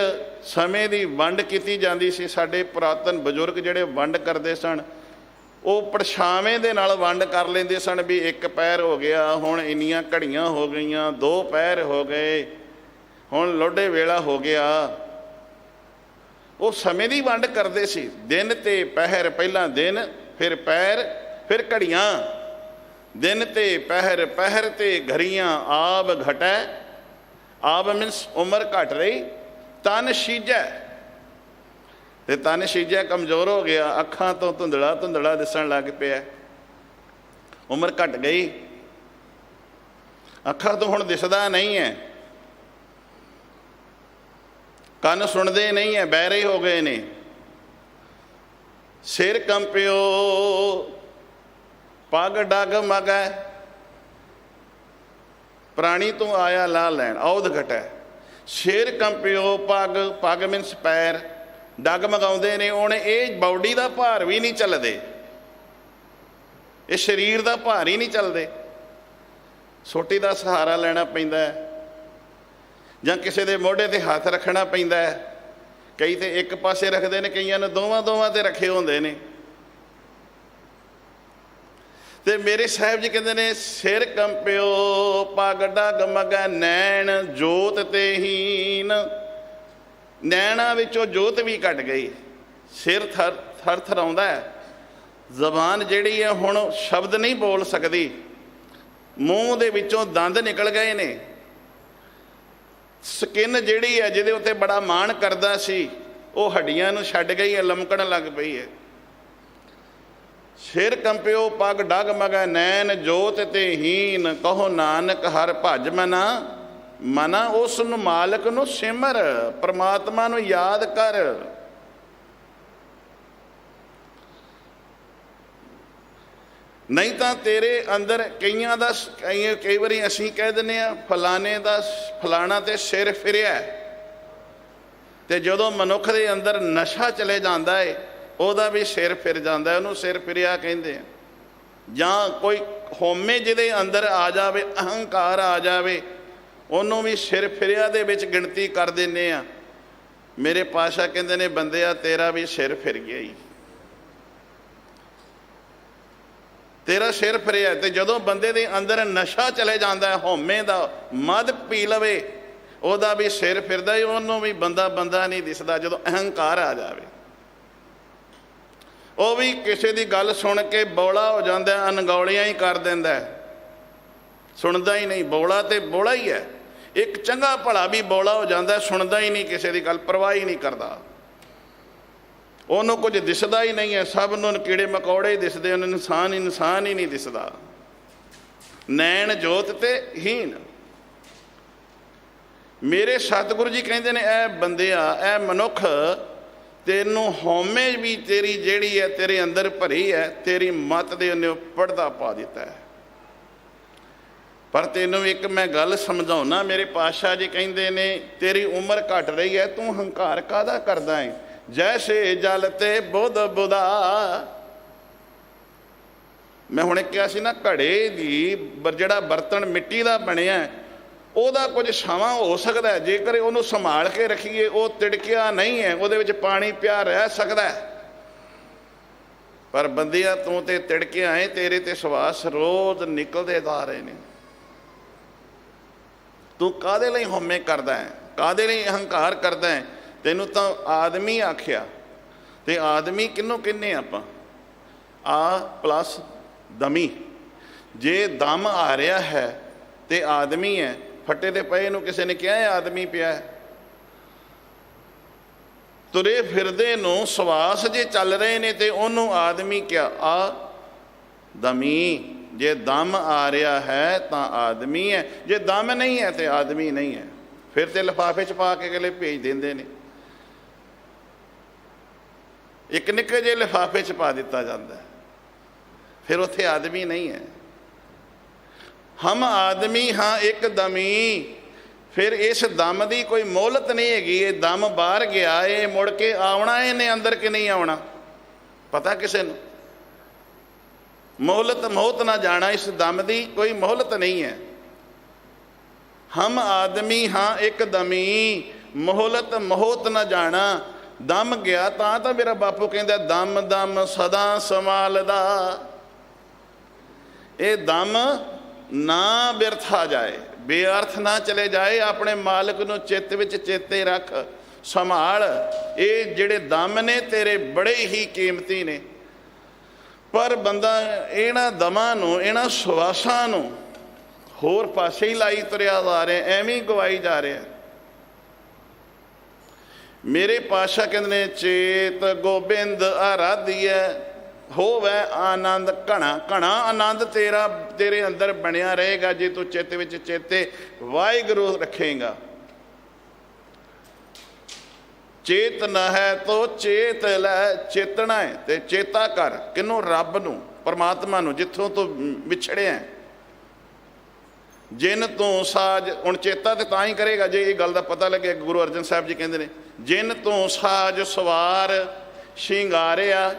ਸਮੇਂ ਦੀ ਵੰਡ ਕੀਤੀ ਜਾਂਦੀ ਸੀ। ਸਾਡੇ ਪੁਰਾਤਨ ਬਜ਼ੁਰਗ ਜਿਹੜੇ ਵੰਡ ਕਰਦੇ ਸਨ, ਉਹ ਪਰਛਾਵੇਂ ਦੇ ਨਾਲ ਵੰਡ ਕਰ ਲੈਂਦੇ ਸਨ ਵੀ ਇੱਕ ਪੈਰ ਹੋ ਗਿਆ, ਹੁਣ ਇੰਨੀਆਂ ਘੜੀਆਂ ਹੋ ਗਈਆਂ, 2 ਪੈਰ ਹੋ ਗਏ, ਹੁਣ ਲੋਢੇ ਵੇਲਾ ਹੋ ਗਿਆ। ਉਹ ਸਮੇਂ ਦੀ ਵੰਡ ਕਰਦੇ ਸੀ। ਦਿਨ ਤੇ ਪਹਿਰ, ਪਹਿਲਾਂ ਦਿਨ, ਫਿਰ ਪੈਰ, ਫਿਰ ਘੜੀਆਂ। ਦਿਨ ਤੇ ਪਹਿਰ, ਪਹਿਰ ਤੇ ਘੜੀਆਂ। ਆਬ ਘਟੈ, ਆਬ ਮੀਨਸ ਉਮਰ ਘਟ ਰਹੀ। ਤਨ ਸੀਜੈ, ਤੇ ਤਨ ਸੀਜੈ ਕਮਜ਼ੋਰ ਹੋ ਗਿਆ। ਅੱਖਾਂ ਤੋਂ ਧੁੰਦਲਾ ਧੁੰਦਲਾ ਦਿਸਣ ਲੱਗ ਪਿਆ। ਉਮਰ ਘਟ ਗਈ, ਅੱਖਾਂ ਤੋਂ ਹੁਣ ਦਿਸਦਾ ਨਹੀਂ ਹੈ। ਕੰਨ ਸੁਣਦੇ ਨਹੀਂ ਹੈ, ਬਹਿਰੇ ਹੋ ਗਏ ਨੇ। ਸਿਰ ਕੰਪਿਓ, ਪੱਗ ਡਗ ਮਗੈ। ਪ੍ਰਾਣੀ ਤੋਂ ਆਇਆ ਲਾ ਲੈਣ, ਔਧ ਘਟੈ। ਸਿਰ ਕੰਪਿਓ, ਪੱਗ, ਪੱਗ ਮੀਨਸ ਪੈਰ ਡਗ ਮਗਾਉਂਦੇ ਨੇ। ਹੁਣ ਇਹ ਬਾਡੀ ਦਾ ਭਾਰ ਵੀ ਨਹੀਂ ਚੱਲਦੇ, ਇਹ ਸਰੀਰ ਦਾ ਭਾਰ ਹੀ ਨਹੀਂ ਚੱਲਦੇ। ਸੋਟੀ ਦਾ ਸਹਾਰਾ ਲੈਣਾ ਪੈਂਦਾ ਹੈ, ਜਾਂ ਕਿਸੇ ਦੇ ਮੋਢੇ 'ਤੇ ਹੱਥ ਰੱਖਣਾ ਪੈਂਦਾ ਹੈ। ਕਈ ਤਾਂ ਇੱਕ ਪਾਸੇ ਰੱਖਦੇ ਨੇ, ਕਈਆਂ ਨੇ ਦੋਵਾਂ 'ਤੇ ਰੱਖੇ ਹੁੰਦੇ ਨੇ। ਤੇ ਮੇਰੇ ਸਾਹਿਬ ਜੀ ਕਹਿੰਦੇ ਨੇ ਸਿਰ ਕੰਪਿਓ, ਪੱਗ ਡਗ ਮਗੈ। ਨੈਣ ਜੋਤ ਤੇ ਹੀਨ, ਨੈਣਾਂ ਵਿੱਚੋਂ ਜੋਤ ਵੀ ਘਟ ਗਈ। ਸਿਰ ਥਰ ਥਰਾਉਂਦਾ ਹੈ। ਜ਼ਬਾਨ ਜਿਹੜੀ ਹੈ ਹੁਣ ਸ਼ਬਦ ਨਹੀਂ ਬੋਲ ਸਕਦੀ। ਮੂੰਹ ਦੇ ਵਿੱਚੋਂ ਦੰਦ ਨਿਕਲ ਗਏ ਨੇ। ਸਕਿਨ ਜਿਹੜੀ ਹੈ ਜਿਹਦੇ ਉੱਤੇ ਬੜਾ ਮਾਣ ਕਰਦਾ ਸੀ, ਉਹ ਹੱਡੀਆਂ ਨੂੰ ਛੱਡ ਗਈ ਹੈ, ਲਮਕਣ ਲੱਗ ਪਈ ਹੈ। ਸਿਰ ਕੰਪਿਓ, ਪੱਗ ਡਗ ਮਗੈ। ਨੈਣ ਜੋਤ ਤੇ ਹੀਨ, ਕਹੋ ਨਾਨਕ ਹਰ ਭਜ ਮਨਾ। ਮਨਾ ਉਸ ਨੂੰ, ਮਾਲਕ ਨੂੰ ਸਿਮਰ, ਪਰਮਾਤਮਾ ਨੂੰ ਯਾਦ ਕਰ। ਨਹੀਂ ਤਾਂ ਤੇਰੇ ਅੰਦਰ ਕਈਆਂ ਦਾ, ਕਈ ਵਾਰੀ ਅਸੀਂ ਕਹਿ ਦਿੰਦੇ ਹਾਂ ਫਲਾਣੇ ਦਾ, ਫਲਾਣਾ ਤੇ ਸਿਰ ਫਿਰਿਆ। ਤੇ ਜਦੋਂ ਮਨੁੱਖ ਦੇ ਅੰਦਰ ਨਸ਼ਾ ਚਲੇ ਜਾਂਦਾ ਹੈ, ਉਹਦਾ ਵੀ ਸਿਰ ਫਿਰ ਜਾਂਦਾ, ਉਹਨੂੰ ਸਿਰ ਫਿਰਿਆ ਕਹਿੰਦੇ ਆ। ਜਾਂ ਕੋਈ ਹਉਮੈ ਜਿਹਦੇ ਅੰਦਰ ਆ ਜਾਵੇ, ਅਹੰਕਾਰ ਆ ਜਾਵੇ, ਉਹਨੂੰ ਵੀ ਸਿਰ ਫਿਰਿਆ ਦੇ ਵਿੱਚ ਗਿਣਤੀ ਕਰ ਦਿੰਦੇ ਆ। ਮੇਰੇ ਪਾਤਸ਼ਾਹ ਕਹਿੰਦੇ ਨੇ ਬੰਦਿਆ ਤੇਰਾ ਵੀ ਸਿਰ ਫਿਰ ਗਿਆ ਹੀ, ਤੇਰਾ ਸਿਰ ਫਿਰਿਆ। ਤੇ ਜਦੋਂ ਬੰਦੇ ਦੇ ਅੰਦਰ ਨਸ਼ਾ ਚਲੇ ਜਾਂਦਾ, ਹਉਮੈ ਦਾ, ਮਦ ਪੀ ਲਵੇ, ਉਹਦਾ ਵੀ ਸਿਰ ਫਿਰਦਾ ਹੀ, ਉਹਨੂੰ ਵੀ ਬੰਦਾ ਨਹੀਂ ਦਿਸਦਾ। ਜਦੋਂ ਅਹੰਕਾਰ ਆ ਜਾਵੇ, ਉਹ ਵੀ ਕਿਸੇ ਦੀ ਗੱਲ ਸੁਣ ਕੇ ਬੋਲਾ ਹੋ ਜਾਂਦਾ, ਅਨਗੌਲੀਆਂ ਹੀ ਕਰ ਦਿੰਦਾ। ਸੁਣਦਾ ਹੀ ਨਹੀਂ। ਬੋਲਾ ਤੇ ਬੋਲਾ ਹੀ ਹੈ। ਇੱਕ ਚੰਗਾ ਭਲਾ ਵੀ ਬੋਲਾ ਹੋ ਜਾਂਦਾ, ਸੁਣਦਾ ਹੀ ਨਹੀਂ, ਕਿਸੇ ਦੀ ਗੱਲ ਪਰਵਾਹ ਹੀ ਨਹੀਂ ਕਰਦਾ। ਉਹਨੂੰ ਕੁਝ ਦਿਸਦਾ ਹੀ ਨਹੀਂ ਹੈ, ਸਭ ਨੂੰ ਕੀੜੇ ਮਕੌੜੇ ਹੀ ਦਿਸਦੇ, ਉਹਨੂੰ ਇਨਸਾਨ ਹੀ ਨਹੀਂ ਦਿਸਦਾ। ਨੈਣ ਜੋਤ ਤੇ ਹੀਨ। ਮੇਰੇ ਸਤਿਗੁਰੂ ਜੀ ਕਹਿੰਦੇ ਨੇ, ਇਹ ਬੰਦਿਆ, ਇਹ ਮਨੁੱਖ, ਤੈਨੂੰ ਹਉਮੈ ਵੀ ਤੇਰੀ ਜਿਹੜੀ ਹੈ ਤੇਰੇ ਅੰਦਰ ਭਰੀ ਹੈ, ਤੇਰੀ ਮੱਤ ਦੇ ਉਹਨੇ ਪੜਦਾ ਪਾ ਦਿੱਤਾ ਹੈ। ਪਰ ਤੈਨੂੰ ਇੱਕ ਮੈਂ ਗੱਲ ਸਮਝਾਉਣਾ, ਮੇਰੇ ਪਾਤਸ਼ਾਹ ਜੀ ਕਹਿੰਦੇ ਨੇ, ਤੇਰੀ ਉਮਰ ਘਟ ਰਹੀ ਹੈ, ਤੂੰ ਹੰਕਾਰ ਕਾਹਦਾ ਕਰਦਾ ਹੈ? ਜੈਸੇ ਜਲ ਤੇ ਬੁੱਧ ਬੁਧਾ। ਮੈਂ ਹੁਣੇ ਕਿਹਾ ਸੀ ਨਾ, ਘੜੇ ਦੀ ਜਿਹੜਾ ਬਰਤਨ ਮਿੱਟੀ ਦਾ ਬਣਿਆ, ਉਹਦਾ ਕੁਝ ਛਾਵਾਂ ਹੋ ਸਕਦਾ ਜੇਕਰ ਉਹਨੂੰ ਸੰਭਾਲ ਕੇ ਰੱਖੀਏ। ਉਹ ਤਿੜਕਿਆ ਨਹੀਂ ਹੈ, ਉਹਦੇ ਵਿੱਚ ਪਾਣੀ ਪਿਆ ਰਹਿ ਸਕਦਾ। ਪਰ ਬੰਦਿਆ, ਤੂੰ ਤੇ ਤਿੜਕਿਆ ਹੈ, ਤੇਰੇ ਤੇ ਸਵਾਸ ਰੋਜ਼ ਨਿਕਲਦੇ ਜਾ ਰਹੇ ਨੇ। ਤੂੰ ਕਾਹਦੇ ਲਈ ਹਉਮੈ ਕਰਦਾ ਹੈ, ਕਾਹਦੇ ਲਈ ਹੰਕਾਰ ਕਰਦਾ ਹੈ? ਤੈਨੂੰ ਤਾਂ ਆਦਮੀ ਆਖਿਆ, ਤੇ ਆਦਮੀ ਕਿਹਨੂੰ ਕਹਿੰਦੇ ਆਪਾਂ? ਆ ਪਲੱਸ ਦਮੀ। ਜੇ ਦਮ ਆ ਰਿਹਾ ਹੈ ਤੇ ਆਦਮੀ ਹੈ। ਫੱਟੇ ਤੇ ਪਏ ਨੂੰ ਕਿਸੇ ਨੇ ਕਿਹਾ ਹੈ ਆਦਮੀ ਪਿਆ? ਤੁਰੇ ਫਿਰਦੇ ਨੂੰ ਸਵਾਸ ਜੇ ਚੱਲ ਰਹੇ ਨੇ ਤੇ ਉਹਨੂੰ ਆਦਮੀ ਕਿਹਾ? ਆ ਦਮੀ। ਜੇ ਦਮ ਆ ਰਿਹਾ ਹੈ ਤਾਂ ਆਦਮੀ ਹੈ, ਜੇ ਦਮ ਨਹੀਂ ਹੈ ਤੇ ਆਦਮੀ ਨਹੀਂ ਹੈ। ਫਿਰ ਤੇ ਲਿਫਾਫੇ 'ਚ ਪਾ ਕੇ ਅਗਲੇ ਭੇਜ ਦਿੰਦੇ ਨੇ, ਇੱਕ ਨਿੱਕੇ ਜਿਹੇ ਲਿਫਾਫੇ 'ਚ ਪਾ ਦਿੱਤਾ ਜਾਂਦਾ, ਫਿਰ ਉੱਥੇ ਆਦਮੀ ਨਹੀਂ ਹੈ। ਹਮ ਆਦਮੀ ਹਾਂ ਇੱਕ ਦਮੀ। ਫਿਰ ਇਸ ਦਮ ਦੀ ਕੋਈ ਮੋਹਲਤ ਨਹੀਂ ਹੈਗੀ। ਇਹ ਦਮ ਬਾਹਰ ਗਿਆ, ਇਹ ਮੁੜ ਕੇ ਆਉਣਾ ਇਹਨੇ ਅੰਦਰ ਕਿ ਨਹੀਂ ਆਉਣਾ, ਪਤਾ ਕਿਸੇ ਨੂੰ? ਮੋਹਤ ਨਾ ਜਾਣਾ, ਇਸ ਦਮ ਦੀ ਕੋਈ ਮੋਹਲਤ ਨਹੀਂ ਹੈ। ਹਮ ਆਦਮੀ ਹਾਂ ਇੱਕ ਦਮੀ, ਮੋਹਤ ਨਾ ਜਾਣਾ। ਦਮ ਗਿਆ ਤਾਂ ਮੇਰਾ ਬਾਪੂ ਕਹਿੰਦਾ, ਦਮ ਦਮ ਸਦਾ ਸੰਭਾਲਦਾ। ਇਹ ਦਮ ਨਾ ਬਿਰਥਾ ਜਾਏ, ਬੇਅਰਥ ਨਾ ਚਲੇ ਜਾਏ। ਆਪਣੇ ਮਾਲਕ ਨੂੰ ਚਿੱਤ ਵਿੱਚ ਚੇਤੇ ਰੱਖ, ਸੰਭਾਲ। ਇਹ ਜਿਹੜੇ ਦਮ ਨੇ ਤੇਰੇ ਬੜੇ ਹੀ ਕੀਮਤੀ ਨੇ। ਪਰ ਬੰਦਾ ਇਹਨਾਂ ਦਮਾਂ ਨੂੰ, ਇਹਨਾਂ ਸਵਾਸਾਂ ਨੂੰ ਹੋਰ ਪਾਸੇ ਹੀ ਲਾਈ ਤੁਰਿਆ ਜਾ ਰਿਹਾ, ਐਵੇਂ ਹੀ ਗਵਾਈ ਜਾ ਰਿਹਾ। ਮੇਰੇ ਪਾਤਸ਼ਾਹ ਕਹਿੰਦੇ ਨੇ, ਚੇਤ ਗੋਬਿੰਦ ਆਰਾਧੀਐ, ਹੋਵੇ ਆਨੰਦ ਘਣਾ। ਘਣਾ ਆਨੰਦ ਤੇਰੇ ਅੰਦਰ ਬਣਿਆ ਰਹੇਗਾ ਜੇ ਤੂੰ ਚਿੱਤ ਵਿੱਚ ਚੇਤੇ ਵਾਹਿਗੁਰੂ ਰੱਖੇਗਾ। ਚੇਤ ਨਾ ਹੈ ਤੋ ਚੇਤ ਲੈ, ਚੇਤਣਾ ਹੈ ਤੇ ਚੇਤਾ ਕਰ। ਕਿਹਨੂੰ? ਰੱਬ ਨੂੰ, ਪਰਮਾਤਮਾ ਨੂੰ, ਜਿੱਥੋਂ ਤੂੰ ਵਿਛੜਿਆ। ਜਿਨ ਤੂੰ ਸਾਜ, ਹੁਣ ਚੇਤਾ ਤੇ ਤਾਂ ਹੀ ਕਰੇਗਾ ਜੇ ਇਹ ਗੱਲ ਦਾ ਪਤਾ ਲੱਗੇ। ਗੁਰੂ ਅਰਜਨ ਸਾਹਿਬ ਜੀ ਕਹਿੰਦੇ ਨੇ, ਜਿਨ ਤੂੰ ਸਾਜ ਸਵਾਰ ਸ਼ਿੰਗਾਰਿਆ,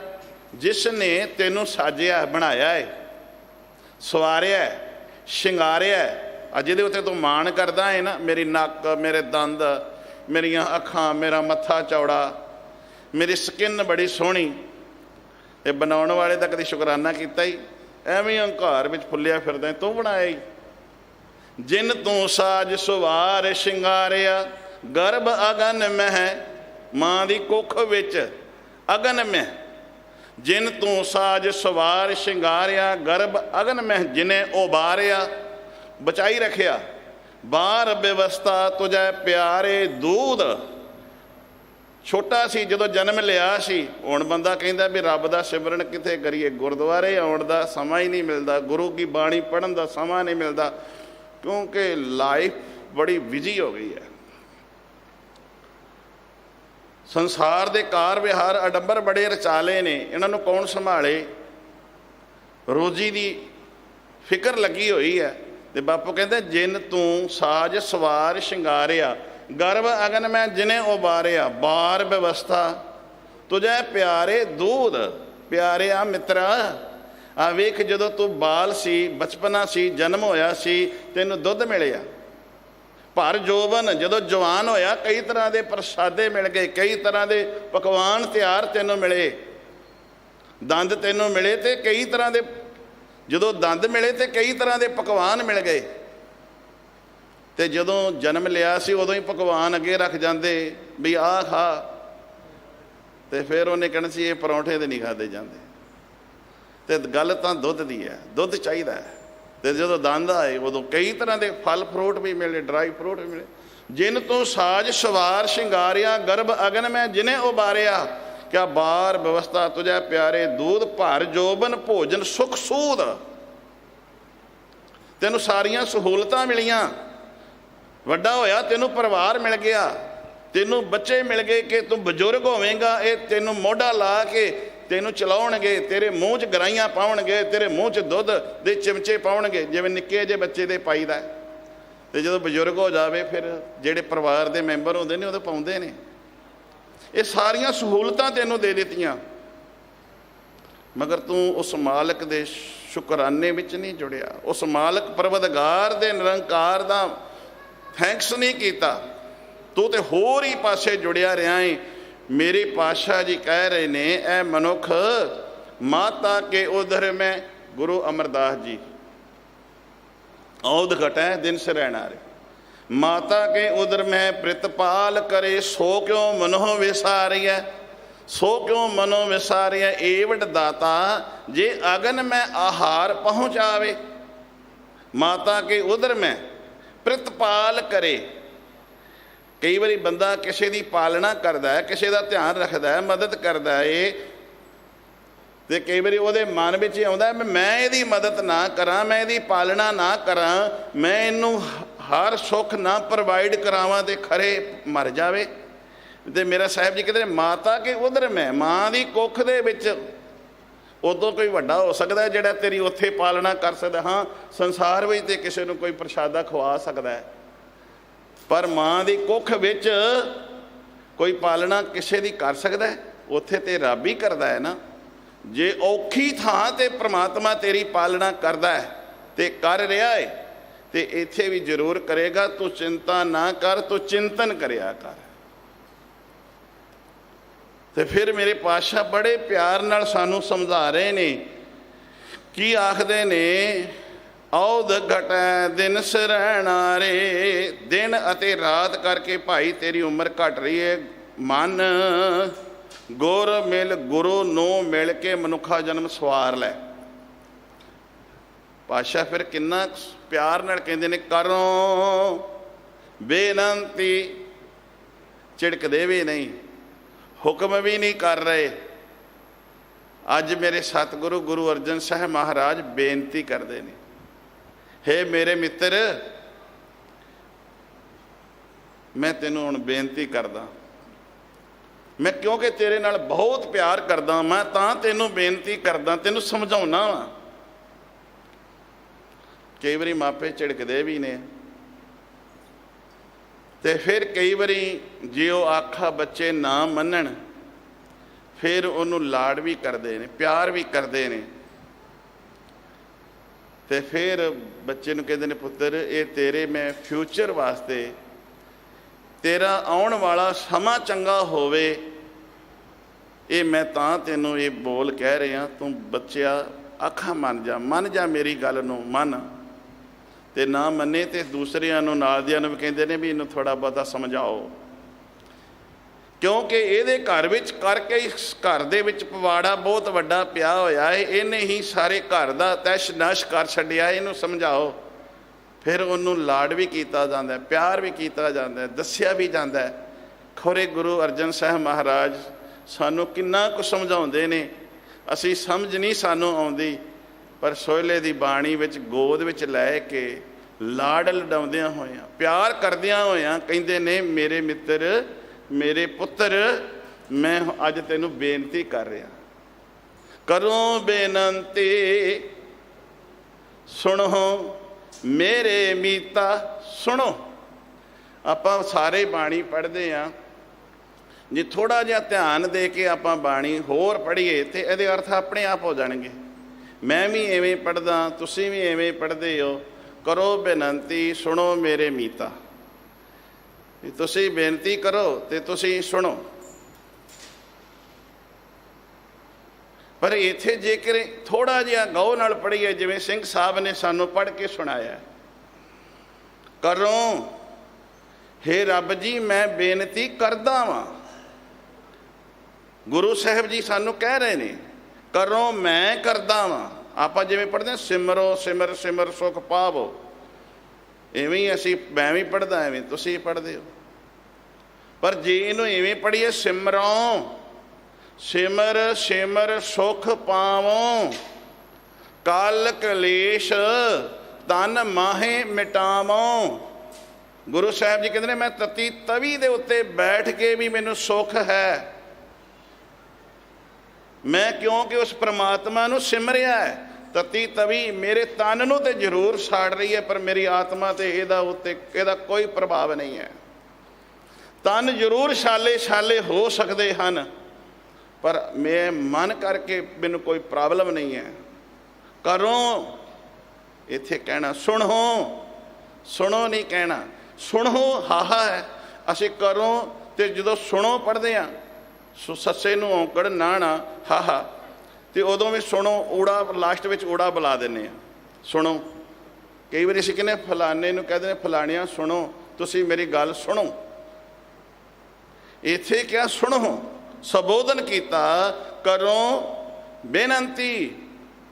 ਜਿਸ ਨੇ ਤੈਨੂੰ ਸਾਜਿਆ, ਬਣਾਇਆ ਹੈ, ਸਵਾਰਿਆ, ਸ਼ਿੰਗਾਰਿਆ। ਅੱਜ ਜਿਹਦੇ ਉੱਤੇ ਤੂੰ ਮਾਣ ਕਰਦਾ ਹੈ ਨਾ, ਮੇਰੀ ਨੱਕ, ਮੇਰੇ ਦੰਦ, ਮੇਰੀਆਂ ਅੱਖਾਂ, ਮੇਰਾ ਮੱਥਾ ਚੌੜਾ, ਮੇਰੀ ਸਕਿਨ ਬੜੀ ਸੋਹਣੀ, ਇਹ ਬਣਾਉਣ ਵਾਲੇ ਦਾ ਕਦੀ ਸ਼ੁਕਰਾਨਾ ਕੀਤਾ ਹੀ? ਐਵੇਂ ਹੰਕਾਰ ਵਿੱਚ ਫੁੱਲਿਆ ਫਿਰਦਾ, ਤੂੰ ਬਣਾਇਆ ਹੀ। ਜਿਨ ਤੂੰ ਸਾਜ ਸਵਾਰ ਸ਼ਿੰਗਾਰਿਆ, ਗਰਭ ਅਗਨ ਮਹਿ, ਮਾਂ ਦੀ ਕੁੱਖ ਵਿੱਚ ਅਗਨ ਮਹਿ। ਜਿਨ ਤੂੰ ਸਾਜ ਸਵਾਰ ਸ਼ਿੰਗਾਰਿਆ, ਗਰਭ ਅਗਨ ਮਹਿ, ਜਿਨੇ ਉਬਾਰਿਆ, ਬਚਾਈ ਰੱਖਿਆ। ਬਾਹਰ ਵਿਵਸਥਾ ਤੁਝੈ ਪਿਆਰੇ ਦੂਧ। ਛੋਟਾ ਸੀ ਜਦੋਂ ਜਨਮ ਲਿਆ ਸੀ, ਹੁਣ ਬੰਦਾ ਕਹਿੰਦਾ ਵੀ ਰੱਬ ਦਾ ਸਿਮਰਨ ਕਿੱਥੇ ਕਰੀਏ, ਗੁਰਦੁਆਰੇ ਆਉਣ ਦਾ ਸਮਾਂ ਹੀ ਨਹੀਂ ਮਿਲਦਾ, ਗੁਰੂ ਕੀ ਬਾਣੀ ਪੜ੍ਹਨ ਦਾ ਸਮਾਂ ਨਹੀਂ ਮਿਲਦਾ, ਕਿਉਂਕਿ ਲਾਈਫ ਬੜੀ ਬਿਜੀ ਹੋ ਗਈ ਹੈ। ਸੰਸਾਰ ਦੇ ਕਾਰ ਵਿਹਾਰ ਅਡੰਬਰ ਬੜੇ ਰਚਾਲੇ ਨੇ, ਇਹਨਾਂ ਨੂੰ ਕੌਣ ਸੰਭਾਲੇ? ਰੋਜ਼ੀ ਦੀ ਫਿਕਰ ਲੱਗੀ ਹੋਈ ਹੈ। ਤੇ ਬਾਪੂ ਕਹਿੰਦੇ, ਜਿਨ ਤੂੰ ਸਾਜ ਸਵਾਰ ਸ਼ਿੰਗਾਰਿਆ, ਗਰਭ ਅਗਨ ਮੈਂ ਜਿਨੇ ਉਬਾਰਿਆ, ਬਾਰ ਵਿਵਸਥਾ ਤੁਝੈ ਪਿਆਰੇ ਦੂਧ। ਪਿਆਰਿਆ ਮਿੱਤਰਾ, ਆ ਵੇਖ, ਜਦੋਂ ਤੂੰ ਬਾਲ ਸੀ, ਬਚਪਨਾ ਸੀ, ਜਨਮ ਹੋਇਆ ਸੀ, ਤੈਨੂੰ ਦੁੱਧ ਮਿਲਿਆ। ਭਰ ਜੋਬਨ, ਜਦੋਂ ਜਵਾਨ ਹੋਇਆ, ਕਈ ਤਰ੍ਹਾਂ ਦੇ ਪ੍ਰਸ਼ਾਦੇ ਮਿਲ ਗਏ, ਕਈ ਤਰ੍ਹਾਂ ਦੇ ਪਕਵਾਨ ਤਿਆਰ ਤੈਨੂੰ ਮਿਲੇ, ਦੰਦ ਤੈਨੂੰ ਮਿਲੇ, ਤੇ ਕਈ ਤਰ੍ਹਾਂ ਦੇ, ਜਦੋਂ ਦੰਦ ਮਿਲੇ ਤੇ ਕਈ ਤਰ੍ਹਾਂ ਦੇ ਪਕਵਾਨ ਮਿਲ ਗਏ। ਤੇ ਜਦੋਂ ਜਨਮ ਲਿਆ ਸੀ ਉਦੋਂ ਹੀ ਪਕਵਾਨ ਅੱਗੇ ਰੱਖ ਜਾਂਦੇ ਵੀ ਆਹ ਖਾ, ਤੇ ਫਿਰ ਉਹਨੇ ਕਹਿਣਾ ਸੀ ਇਹ ਪਰੌਂਠੇ ਤੇ ਨਹੀਂ ਖਾਦੇ ਜਾਂਦੇ। ਤੇ ਗੱਲ ਤਾਂ ਦੁੱਧ ਦੀ ਹੈ, ਦੁੱਧ ਚਾਹੀਦਾ ਹੈ। ਤੇ ਜਦੋਂ ਦੰਦ ਆਏ ਉਦੋਂ ਕਈ ਤਰ੍ਹਾਂ ਦੇ ਫਲ ਫਰੂਟ ਵੀ ਮਿਲੇ, ਡਰਾਈ ਫਰੂਟ ਵੀ ਮਿਲੇ। ਜਿਨ ਤੋਂ ਸਾਜ ਸਵਾਰ ਸ਼ਿੰਗਾਰਿਆ, ਗਰਭ ਅਗਨ ਮੈਂ ਜਿਨੇ ਉਬਾਰਿਆ, ਕਿਆ ਬਾਰ ਵਿਵਸਥਾ ਤੁਝੈ ਪਿਆਰੇ, ਦੂਧ ਭਰ ਜੋਬਨ ਭੋਜਨ ਸੁਖ ਸੂਦ। ਤੈਨੂੰ ਸਾਰੀਆਂ ਸਹੂਲਤਾਂ ਮਿਲੀਆਂ, ਵੱਡਾ ਹੋਇਆ ਤੈਨੂੰ ਪਰਿਵਾਰ ਮਿਲ ਗਿਆ, ਤੈਨੂੰ ਬੱਚੇ ਮਿਲ ਗਏ ਕਿ ਤੂੰ ਬਜ਼ੁਰਗ ਹੋਵੇਂਗਾ, ਇਹ ਤੈਨੂੰ ਮੋਢਾ ਲਾ ਕੇ ਤੈਨੂੰ ਚਲਾਉਣਗੇ, ਤੇਰੇ ਮੂੰਹ 'ਚ ਗਰਾਈਆਂ ਪਾਉਣਗੇ, ਤੇਰੇ ਮੂੰਹ 'ਚ ਦੁੱਧ ਦੇ ਚਮਚੇ ਪਾਉਣਗੇ, ਜਿਵੇਂ ਨਿੱਕੇ ਜਿਹੇ ਬੱਚੇ ਦੇ ਪਾਈਦਾ। ਅਤੇ ਜਦੋਂ ਬਜ਼ੁਰਗ ਹੋ ਜਾਵੇ ਫਿਰ ਜਿਹੜੇ ਪਰਿਵਾਰ ਦੇ ਮੈਂਬਰ ਹੁੰਦੇ ਨੇ ਉਹਦੇ ਪਾਉਂਦੇ ਨੇ। ਇਹ ਸਾਰੀਆਂ ਸਹੂਲਤਾਂ ਤੈਨੂੰ ਦੇ ਦਿੱਤੀਆਂ, ਮਗਰ ਤੂੰ ਉਸ ਮਾਲਕ ਦੇ ਸ਼ੁਕਰਾਨੇ ਵਿੱਚ ਨਹੀਂ ਜੁੜਿਆ, ਉਸ ਮਾਲਕ ਪਰਵਦਗਾਰ ਦੇ ਨਿਰੰਕਾਰ ਦਾ ਥੈਂਕਸ ਨਹੀਂ ਕੀਤਾ, ਤੂੰ ਤੇ ਹੋਰ ਹੀ ਪਾਸੇ ਜੁੜਿਆ ਰਿਹਾ ਏ। ਮੇਰੇ ਪਾਤਸ਼ਾਹ ਜੀ ਕਹਿ ਰਹੇ ਨੇ, ਇਹ ਮਨੁੱਖ ਮਾਤਾ ਕੇ ਉਦਰ ਮੈਂ, ਗੁਰੂ ਅਮਰਦਾਸ ਜੀ, ਔਦ ਘਟੈ ਦਿਨ ਸਰੈਣਾਰੇ, ਮਾਤਾ ਕੇ ਉਦਰ ਮੈਂ ਪ੍ਰਿਤਪਾਲ ਕਰੇ, ਸੋ ਕਿਉਂ ਮਨੋਂ ਵਿਸਾਰੀਐ, ਸੋ ਕਿਉਂ ਮਨੋਂ ਵਿਸਾਰੀਐ, ਏਵਡ ਦਾਤਾ ਜੇ ਅਗਨ ਮੈਂ ਆਹਾਰ ਪਹੁੰਚਾਵੇ। ਮਾਤਾ ਕੇ ਉਦਰ ਮੈਂ ਪ੍ਰਿਤਪਾਲ ਕਰੇ। ਕਈ ਵਾਰੀ ਬੰਦਾ ਕਿਸੇ ਦੀ ਪਾਲਣਾ ਕਰਦਾ ਹੈ, ਕਿਸੇ ਦਾ ਧਿਆਨ ਰੱਖਦਾ ਹੈ, ਮਦਦ ਕਰਦਾ ਹੈ, ਅਤੇ ਕਈ ਵਾਰੀ ਉਹਦੇ ਮਨ ਵਿੱਚ ਇਹ ਆਉਂਦਾ ਮੈਂ ਇਹਦੀ ਮਦਦ ਨਾ ਕਰਾਂ, ਮੈਂ ਇਹਦੀ ਪਾਲਣਾ ਨਾ ਕਰਾਂ, ਮੈਂ ਇਹਨੂੰ ਹਰ ਸੁੱਖ ਨਾ ਪ੍ਰੋਵਾਈਡ ਕਰਾਵਾਂ ਅਤੇ ਖਰੇ ਮਰ ਜਾਵੇ। ਅਤੇ ਮੇਰਾ ਸਾਹਿਬ ਜੀ ਕਹਿੰਦੇ ਮਾਤਾ ਕੇ ਉਧਰ ਮੈਂ, ਮਾਂ ਦੀ ਕੁੱਖ ਦੇ ਵਿੱਚ ਉਦੋਂ ਕੋਈ ਵੱਡਾ ਹੋ ਸਕਦਾ ਜਿਹੜਾ ਤੇਰੀ ਉੱਥੇ ਪਾਲਣਾ ਕਰ ਸਕਦਾ। ਹਾਂ, ਸੰਸਾਰ ਵਿੱਚ ਤੇ ਕਿਸੇ ਨੂੰ ਕੋਈ ਪ੍ਰਸ਼ਾਦਾ ਖਵਾ ਸਕਦਾ ਹੈ, ਪਰ ਮਾਂ ਦੀ ਕੁੱਖ ਵਿੱਚ ਕੋਈ ਪਾਲਣਾ ਕਿਸੇ ਦੀ ਕਰ ਸਕਦਾ ਹੈ? ਉੱਥੇ ਤੇ ਰੱਬ ਹੀ ਕਰਦਾ ਹੈ ਨਾ। ਜੇ ਔਖੀ ਥਾਂ 'ਤੇ ਪ੍ਰਮਾਤਮਾ ਤੇਰੀ ਪਾਲਣਾ ਕਰਦਾ ਹੈ ਅਤੇ ਕਰ ਰਿਹਾ ਹੈ, ਅਤੇ ਇੱਥੇ ਵੀ ਜ਼ਰੂਰ ਕਰੇਗਾ। ਤੂੰ ਚਿੰਤਾ ਨਾ ਕਰ, ਤੂੰ ਚਿੰਤਨ ਕਰਿਆ ਕਰ। ਅਤੇ ਫਿਰ ਮੇਰੇ ਪਾਤਸ਼ਾਹ ਬੜੇ ਪਿਆਰ ਨਾਲ ਸਾਨੂੰ ਸਮਝਾ ਰਹੇ ਨੇ। ਕੀ ਆਖਦੇ ਨੇ? ਔਧ ਘਟੈ ਦਿਨ ਸਰੈਣਾਰੇ, ਦਿਨ ਅਤੇ ਰਾਤ ਕਰਕੇ ਭਾਈ ਤੇਰੀ ਉਮਰ ਘਟ ਰਹੀ ਹੈ। ਮਨ ਗੁਰ ਮਿਲ, ਗੁਰੂ ਨੂੰ ਮਿਲ ਕੇ ਮਨੁੱਖਾ ਜਨਮ ਸਵਾਰ ਲੈ। ਪਾਤਸ਼ਾਹ ਫਿਰ ਕਿੰਨਾ ਪਿਆਰ ਨਾਲ ਕਹਿੰਦੇ ਨੇ, ਕਰੋ ਬੇਨੰਤੀ, ਝਿੜਕਦੇ ਵੀ ਨਹੀਂ, ਹੁਕਮ ਵੀ ਨਹੀਂ ਕਰ ਰਹੇ। ਅੱਜ ਮੇਰੇ ਸਤਿਗੁਰੂ ਗੁਰੂ ਅਰਜਨ ਸਾਹਿਬ ਮਹਾਰਾਜ ਬੇਨਤੀ ਕਰਦੇ ਨੇ, ਹੇ ਮੇਰੇ ਮਿੱਤਰ, ਮੈਂ ਤੈਨੂੰ ਹੁਣ ਬੇਨਤੀ ਕਰਦਾ। ਮੈਂ ਕਿਉਂਕਿ ਤੇਰੇ ਨਾਲ ਬਹੁਤ ਪਿਆਰ ਕਰਦਾ, ਮੈਂ ਤਾਂ ਤੈਨੂੰ ਬੇਨਤੀ ਕਰਦਾ, ਤੈਨੂੰ ਸਮਝਾਉਣਾ ਵਾ। ਕਈ ਵਾਰੀ ਮਾਪੇ ਝਿੜਕਦੇ ਵੀ ਨੇ, ਅਤੇ ਫਿਰ ਕਈ ਵਾਰੀ ਜੇ ਉਹ ਆਖਾ ਬੱਚੇ ਨਾ ਮੰਨਣ, ਫਿਰ ਉਹਨੂੰ ਲਾਡ ਵੀ ਕਰਦੇ ਨੇ, ਪਿਆਰ ਵੀ ਕਰਦੇ ਨੇ। ਅਤੇ ਫਿਰ ਬੱਚੇ ਨੂੰ ਕਹਿੰਦੇ ਨੇ, ਪੁੱਤਰ ਇਹ ਤੇਰੇ ਮੈਂ ਫਿਊਚਰ ਵਾਸਤੇ, ਤੇਰਾ ਆਉਣ ਵਾਲਾ ਸਮਾਂ ਚੰਗਾ ਹੋਵੇ, ਇਹ ਮੈਂ ਤਾਂ ਤੈਨੂੰ ਇਹ ਬੋਲ ਕਹਿ ਰਿਹਾ। ਤੂੰ ਬੱਚਿਆ ਆਖਾਂ ਮੰਨ ਜਾ ਮੇਰੀ ਗੱਲ ਨੂੰ ਮੰਨ, ਅਤੇ ਨਾ ਮੰਨੇ ਤੇ ਦੂਸਰਿਆਂ ਨੂੰ, ਨਾਲ ਦਿਆਂ ਨੂੰ ਵੀ ਕਹਿੰਦੇ ਨੇ ਵੀ ਇਹਨੂੰ ਥੋੜ੍ਹਾ ਬਹੁਤਾ ਸਮਝਾਓ, ਕਿਉਂਕਿ ਇਹਦੇ ਘਰ ਵਿੱਚ ਕਰਕੇ ਇਸ ਘਰ ਦੇ ਵਿੱਚ ਪਵਾੜਾ ਬਹੁਤ ਵੱਡਾ ਪਿਆ ਹੋਇਆ ਹੈ। ਇਹਨੇ ਹੀ ਸਾਰੇ ਘਰ ਦਾ ਤੈਸ਼ ਨਸ਼ ਕਰ ਛੱਡਿਆ, ਇਹਨੂੰ ਸਮਝਾਓ। ਫਿਰ ਉਹਨੂੰ ਲਾਡ ਵੀ ਕੀਤਾ ਜਾਂਦਾ, ਪਿਆਰ ਵੀ ਕੀਤਾ ਜਾਂਦਾ, ਦੱਸਿਆ ਵੀ ਜਾਂਦਾ। ਖੌਰੇ ਗੁਰੂ ਅਰਜਨ ਸਾਹਿਬ ਮਹਾਰਾਜ ਸਾਨੂੰ ਕਿੰਨਾ ਕੁ ਸਮਝਾਉਂਦੇ ਨੇ, ਅਸੀਂ ਸਮਝ ਨਹੀਂ ਸਾਨੂੰ ਆਉਂਦੀ, ਪਰ ਸੋਹਲੇ ਦੀ ਬਾਣੀ ਵਿੱਚ ਗੋਦ ਵਿੱਚ ਲੈ ਕੇ ਲਾਡ ਲਡਾਉਂਦਿਆਂ ਹੋਇਆਂ, ਪਿਆਰ ਕਰਦਿਆਂ ਹੋਇਆਂ ਕਹਿੰਦੇ ਨੇ, ਮੇਰੇ ਮਿੱਤਰ, ਮੇਰੇ ਪੁੱਤਰ, ਮੈਂ ਅੱਜ ਤੈਨੂੰ ਬੇਨਤੀ ਕਰ ਰਿਹਾ। ਕਰੋ ਬੇਨਤੀ ਸੁਣੋ ਮੇਰੇ ਮੀਤਾ, ਸੁਣੋ। ਆਪਾਂ ਸਾਰੇ ਬਾਣੀ ਪੜ੍ਹਦੇ ਹਾਂ, ਜੇ ਥੋੜ੍ਹਾ ਜਿਹਾ ਧਿਆਨ ਦੇ ਕੇ ਆਪਾਂ ਬਾਣੀ ਹੋਰ ਪੜ੍ਹੀਏ ਤਾਂ ਇਹਦੇ ਅਰਥ ਆਪਣੇ ਆਪ ਹੋ ਜਾਣਗੇ। ਮੈਂ ਵੀ ਐਵੇਂ ਪੜ੍ਹਦਾ, ਤੁਸੀਂ ਵੀ ਐਵੇਂ ਪੜ੍ਹਦੇ ਹੋ। ਕਰੋ ਬੇਨਤੀ ਸੁਣੋ ਮੇਰੇ ਮੀਤਾ, ਤੁਸੀਂ ਬੇਨਤੀ ਕਰੋ ਅਤੇ ਤੁਸੀਂ ਸੁਣੋ। ਪਰ ਇੱਥੇ ਜੇਕਰ ਥੋੜ੍ਹਾ ਜਿਹਾ ਗੌਰ ਨਾਲ ਪੜ੍ਹੀਏ, ਜਿਵੇਂ ਸਿੰਘ ਸਾਹਿਬ ਨੇ ਸਾਨੂੰ ਪੜ੍ਹ ਕੇ ਸੁਣਾਇਆ, ਕਰੋ ਹੇ ਰੱਬ ਜੀ ਮੈਂ ਬੇਨਤੀ ਕਰਦਾ ਵਾਂ। ਗੁਰੂ ਸਾਹਿਬ ਜੀ ਸਾਨੂੰ ਕਹਿ ਰਹੇ ਨੇ, ਕਰੋ ਮੈਂ ਕਰਦਾ ਵਾਂ, ਆਪਾਂ ਜਿਵੇਂ ਪੜ੍ਹਦੇ ਹਾਂ ਸਿਮਰੋ ਸਿਮਰ ਸਿਮਰ ਸੁਖ ਪਾਵੋ, ਇਵੇਂ ਹੀ ਅਸੀਂ, ਮੈਂ ਵੀ ਪੜ੍ਹਦਾ ਐਵੇਂ ਤੁਸੀਂ ਪੜ੍ਹਦੇ ਹੋ। ਪਰ ਜੇ ਇਹਨੂੰ ਇਵੇਂ ਪੜ੍ਹੀਏ ਸਿਮਰੋ ਸਿਮਰ ਸਿਮਰ ਸੁਖ ਪਾਵੋ, ਕਾਲ ਕਲੇਸ਼ ਤਨ ਮਾਹੇ ਮਿਟਾਵੋ। ਗੁਰੂ ਸਾਹਿਬ ਜੀ ਕਹਿੰਦੇ ਨੇ ਮੈਂ ਤਤੀ ਤਵੀ ਦੇ ਉੱਤੇ ਬੈਠ ਕੇ ਵੀ ਮੈਨੂੰ ਸੁੱਖ ਹੈ। ਮੈਂ ਕਿਉਂਕਿ ਉਸ ਪ੍ਰਮਾਤਮਾ ਨੂੰ ਸਿਮਰਿਆ ਹੈ। ਤਤੀ ਤਵੀ ਮੇਰੇ ਤਨ ਨੂੰ ਤੇ ਜ਼ਰੂਰ ਸਾੜ ਰਹੀ ਹੈ, ਪਰ ਮੇਰੀ ਆਤਮਾ ਤੇ ਇਹਦਾ ਕੋਈ ਪ੍ਰਭਾਵ ਨਹੀਂ ਹੈ। ਤਨ ਜ਼ਰੂਰ ਛਾਲੇ ਛਾਲੇ ਹੋ ਸਕਦੇ ਹਨ, ਪਰ ਮੈਂ ਮਨ ਕਰਕੇ ਮੈਨੂੰ ਕੋਈ ਪ੍ਰੋਬਲਮ ਨਹੀਂ ਹੈ। ਕਰੋ ਇੱਥੇ ਕਹਿਣਾ, ਸੁਣੋ, ਸੁਣੋ ਨਹੀਂ ਕਹਿਣਾ, ਸੁਣੋ ਹਾਹਾ ਹੈ। ਅਸੀਂ ਕਰੋ ਤੇ ਜਦੋਂ ਸੁਣੋ ਪੜ੍ਹਦੇ ਹਾਂ, ਸੱਸੇ ਨੂੰ ਔਂਕੜ ਨਾ ਹਾਹਾ, ਤੇ ਉਦੋਂ ਵੀ ਸੁਣੋ ਊੜਾ ਲਾਸਟ ਵਿੱਚ ਊੜਾ ਬੁਲਾ ਦਿੰਦੇ ਹਾਂ। ਸੁਣੋ, ਕਈ ਵਾਰੀ ਅਸੀਂ ਕਹਿੰਦੇ ਫਲਾਣੇ ਨੂੰ ਕਹਿੰਦੇ ਨੇ ਫਲਾਣਿਆਂ ਸੁਣੋ, ਤੁਸੀਂ ਮੇਰੀ ਗੱਲ ਸੁਣੋ। ਇੱਥੇ ਕਿਹਾ ਸੁਣੋ, ਸੰਬੋਧਨ ਕੀਤਾ, ਕਰੋ ਬੇਨੰਤੀ,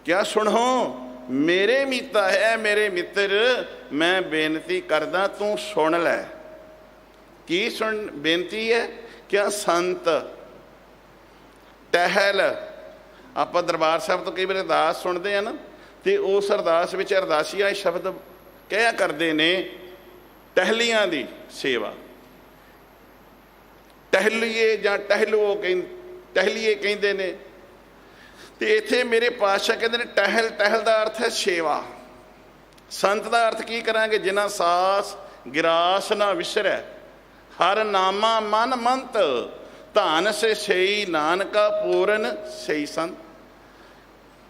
ਕਿਆ ਸੁਣੋ ਮੇਰੇ ਮੀਤਾ ਹੈ, ਮੇਰੇ ਮਿੱਤਰ ਮੈਂ ਬੇਨਤੀ ਕਰਦਾ ਤੂੰ ਸੁਣ ਲੈ। ਕੀ ਸੁਣ ਬੇਨਤੀ ਹੈ? ਕਿਆ ਸੰਤ ਟਹਿਲ, ਆਪਾਂ ਦਰਬਾਰ ਸਾਹਿਬ ਤੋਂ ਕਈ ਵਾਰ ਅਰਦਾਸ ਸੁਣਦੇ ਆ ਨਾ, ਤੇ ਉਸ ਅਰਦਾਸ ਵਿੱਚ ਅਰਦਾਸੀਆ ਸ਼ਬਦ ਕਹਿਆ ਕਰਦੇ ਨੇ ਟਹਿਲੀਆਂ ਦੀ ਸੇਵਾ, ਟਹਿਲੀਏ ਜਾਂ ਟਹਿਲੋ ਟਹਿਲੀਏ ਕਹਿੰਦੇ ਨੇ। ਤੇ ਇੱਥੇ ਮੇਰੇ ਪਾਤਸ਼ਾਹ ਕਹਿੰਦੇ ਨੇ ਟਹਿਲ, ਟਹਿਲ ਦਾ ਅਰਥ ਹੈ ਸੇਵਾ। ਸੰਤ ਦਾ ਅਰਥ ਕੀ ਕਰਾਂਗੇ? ਜਿਨ੍ਹਾਂ ਸਾਸ ਗਿਰਾਸ ਨਾ ਵਿਸਰੈ, ਹਰ ਨਾਮਾ ਮਨ ਮੰਤ, ਧਨ ਸੇ ਸਈ ਨਾਨਕਾ ਪੂਰਨ ਸਈ ਸੰਤ।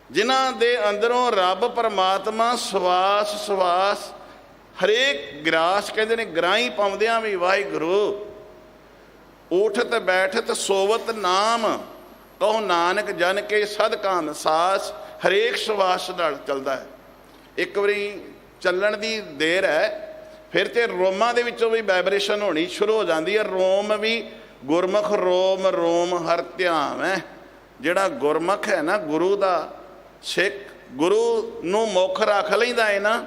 ਜਿਨ੍ਹਾਂ ਦੇ ਅੰਦਰੋਂ ਰੱਬ ਪਰਮਾਤਮਾ ਸਵਾਸ ਸਵਾਸ, ਹਰੇਕ ਗਿਰਾਸ ਕਹਿੰਦੇ ਨੇ ਗਰਾਈ ਪਾਉਂਦਿਆਂ ਵੀ ਵਾਹਿਗੁਰੂ, ਉਠਤ ਬੈਠਤ ਸੋਵਤ ਨਾਮ, ਕਹੋ ਨਾਨਕ ਜਨ ਕੇ ਸਦ ਕਾਮ। ਸਾਸ ਹਰੇਕ ਸਵਾਸ ਨਾਲ ਚੱਲਦਾ ਹੈ। ਇੱਕ ਵਾਰੀ ਚੱਲਣ ਦੀ ਦੇਰ ਹੈ, ਫਿਰ ਤੇ ਰੋਮਾਂ ਦੇ ਵਿੱਚੋਂ ਵੀ ਵਾਈਬ੍ਰੇਸ਼ਨ ਹੋਣੀ ਸ਼ੁਰੂ ਹੋ ਜਾਂਦੀ ਹੈ। ਰੋਮ ਵੀ ਗੁਰਮੁਖ ਰੋਮ ਰੋਮ ਹਰ ਧਿਆਨ ਹੈ। ਜਿਹੜਾ ਗੁਰਮੁਖ ਹੈ ਨਾ, ਗੁਰੂ ਦਾ ਸਿੱਖ, ਗੁਰੂ ਨੂੰ ਮੁੱਖ ਰੱਖ ਲੈਂਦਾ ਹੈ ਨਾ,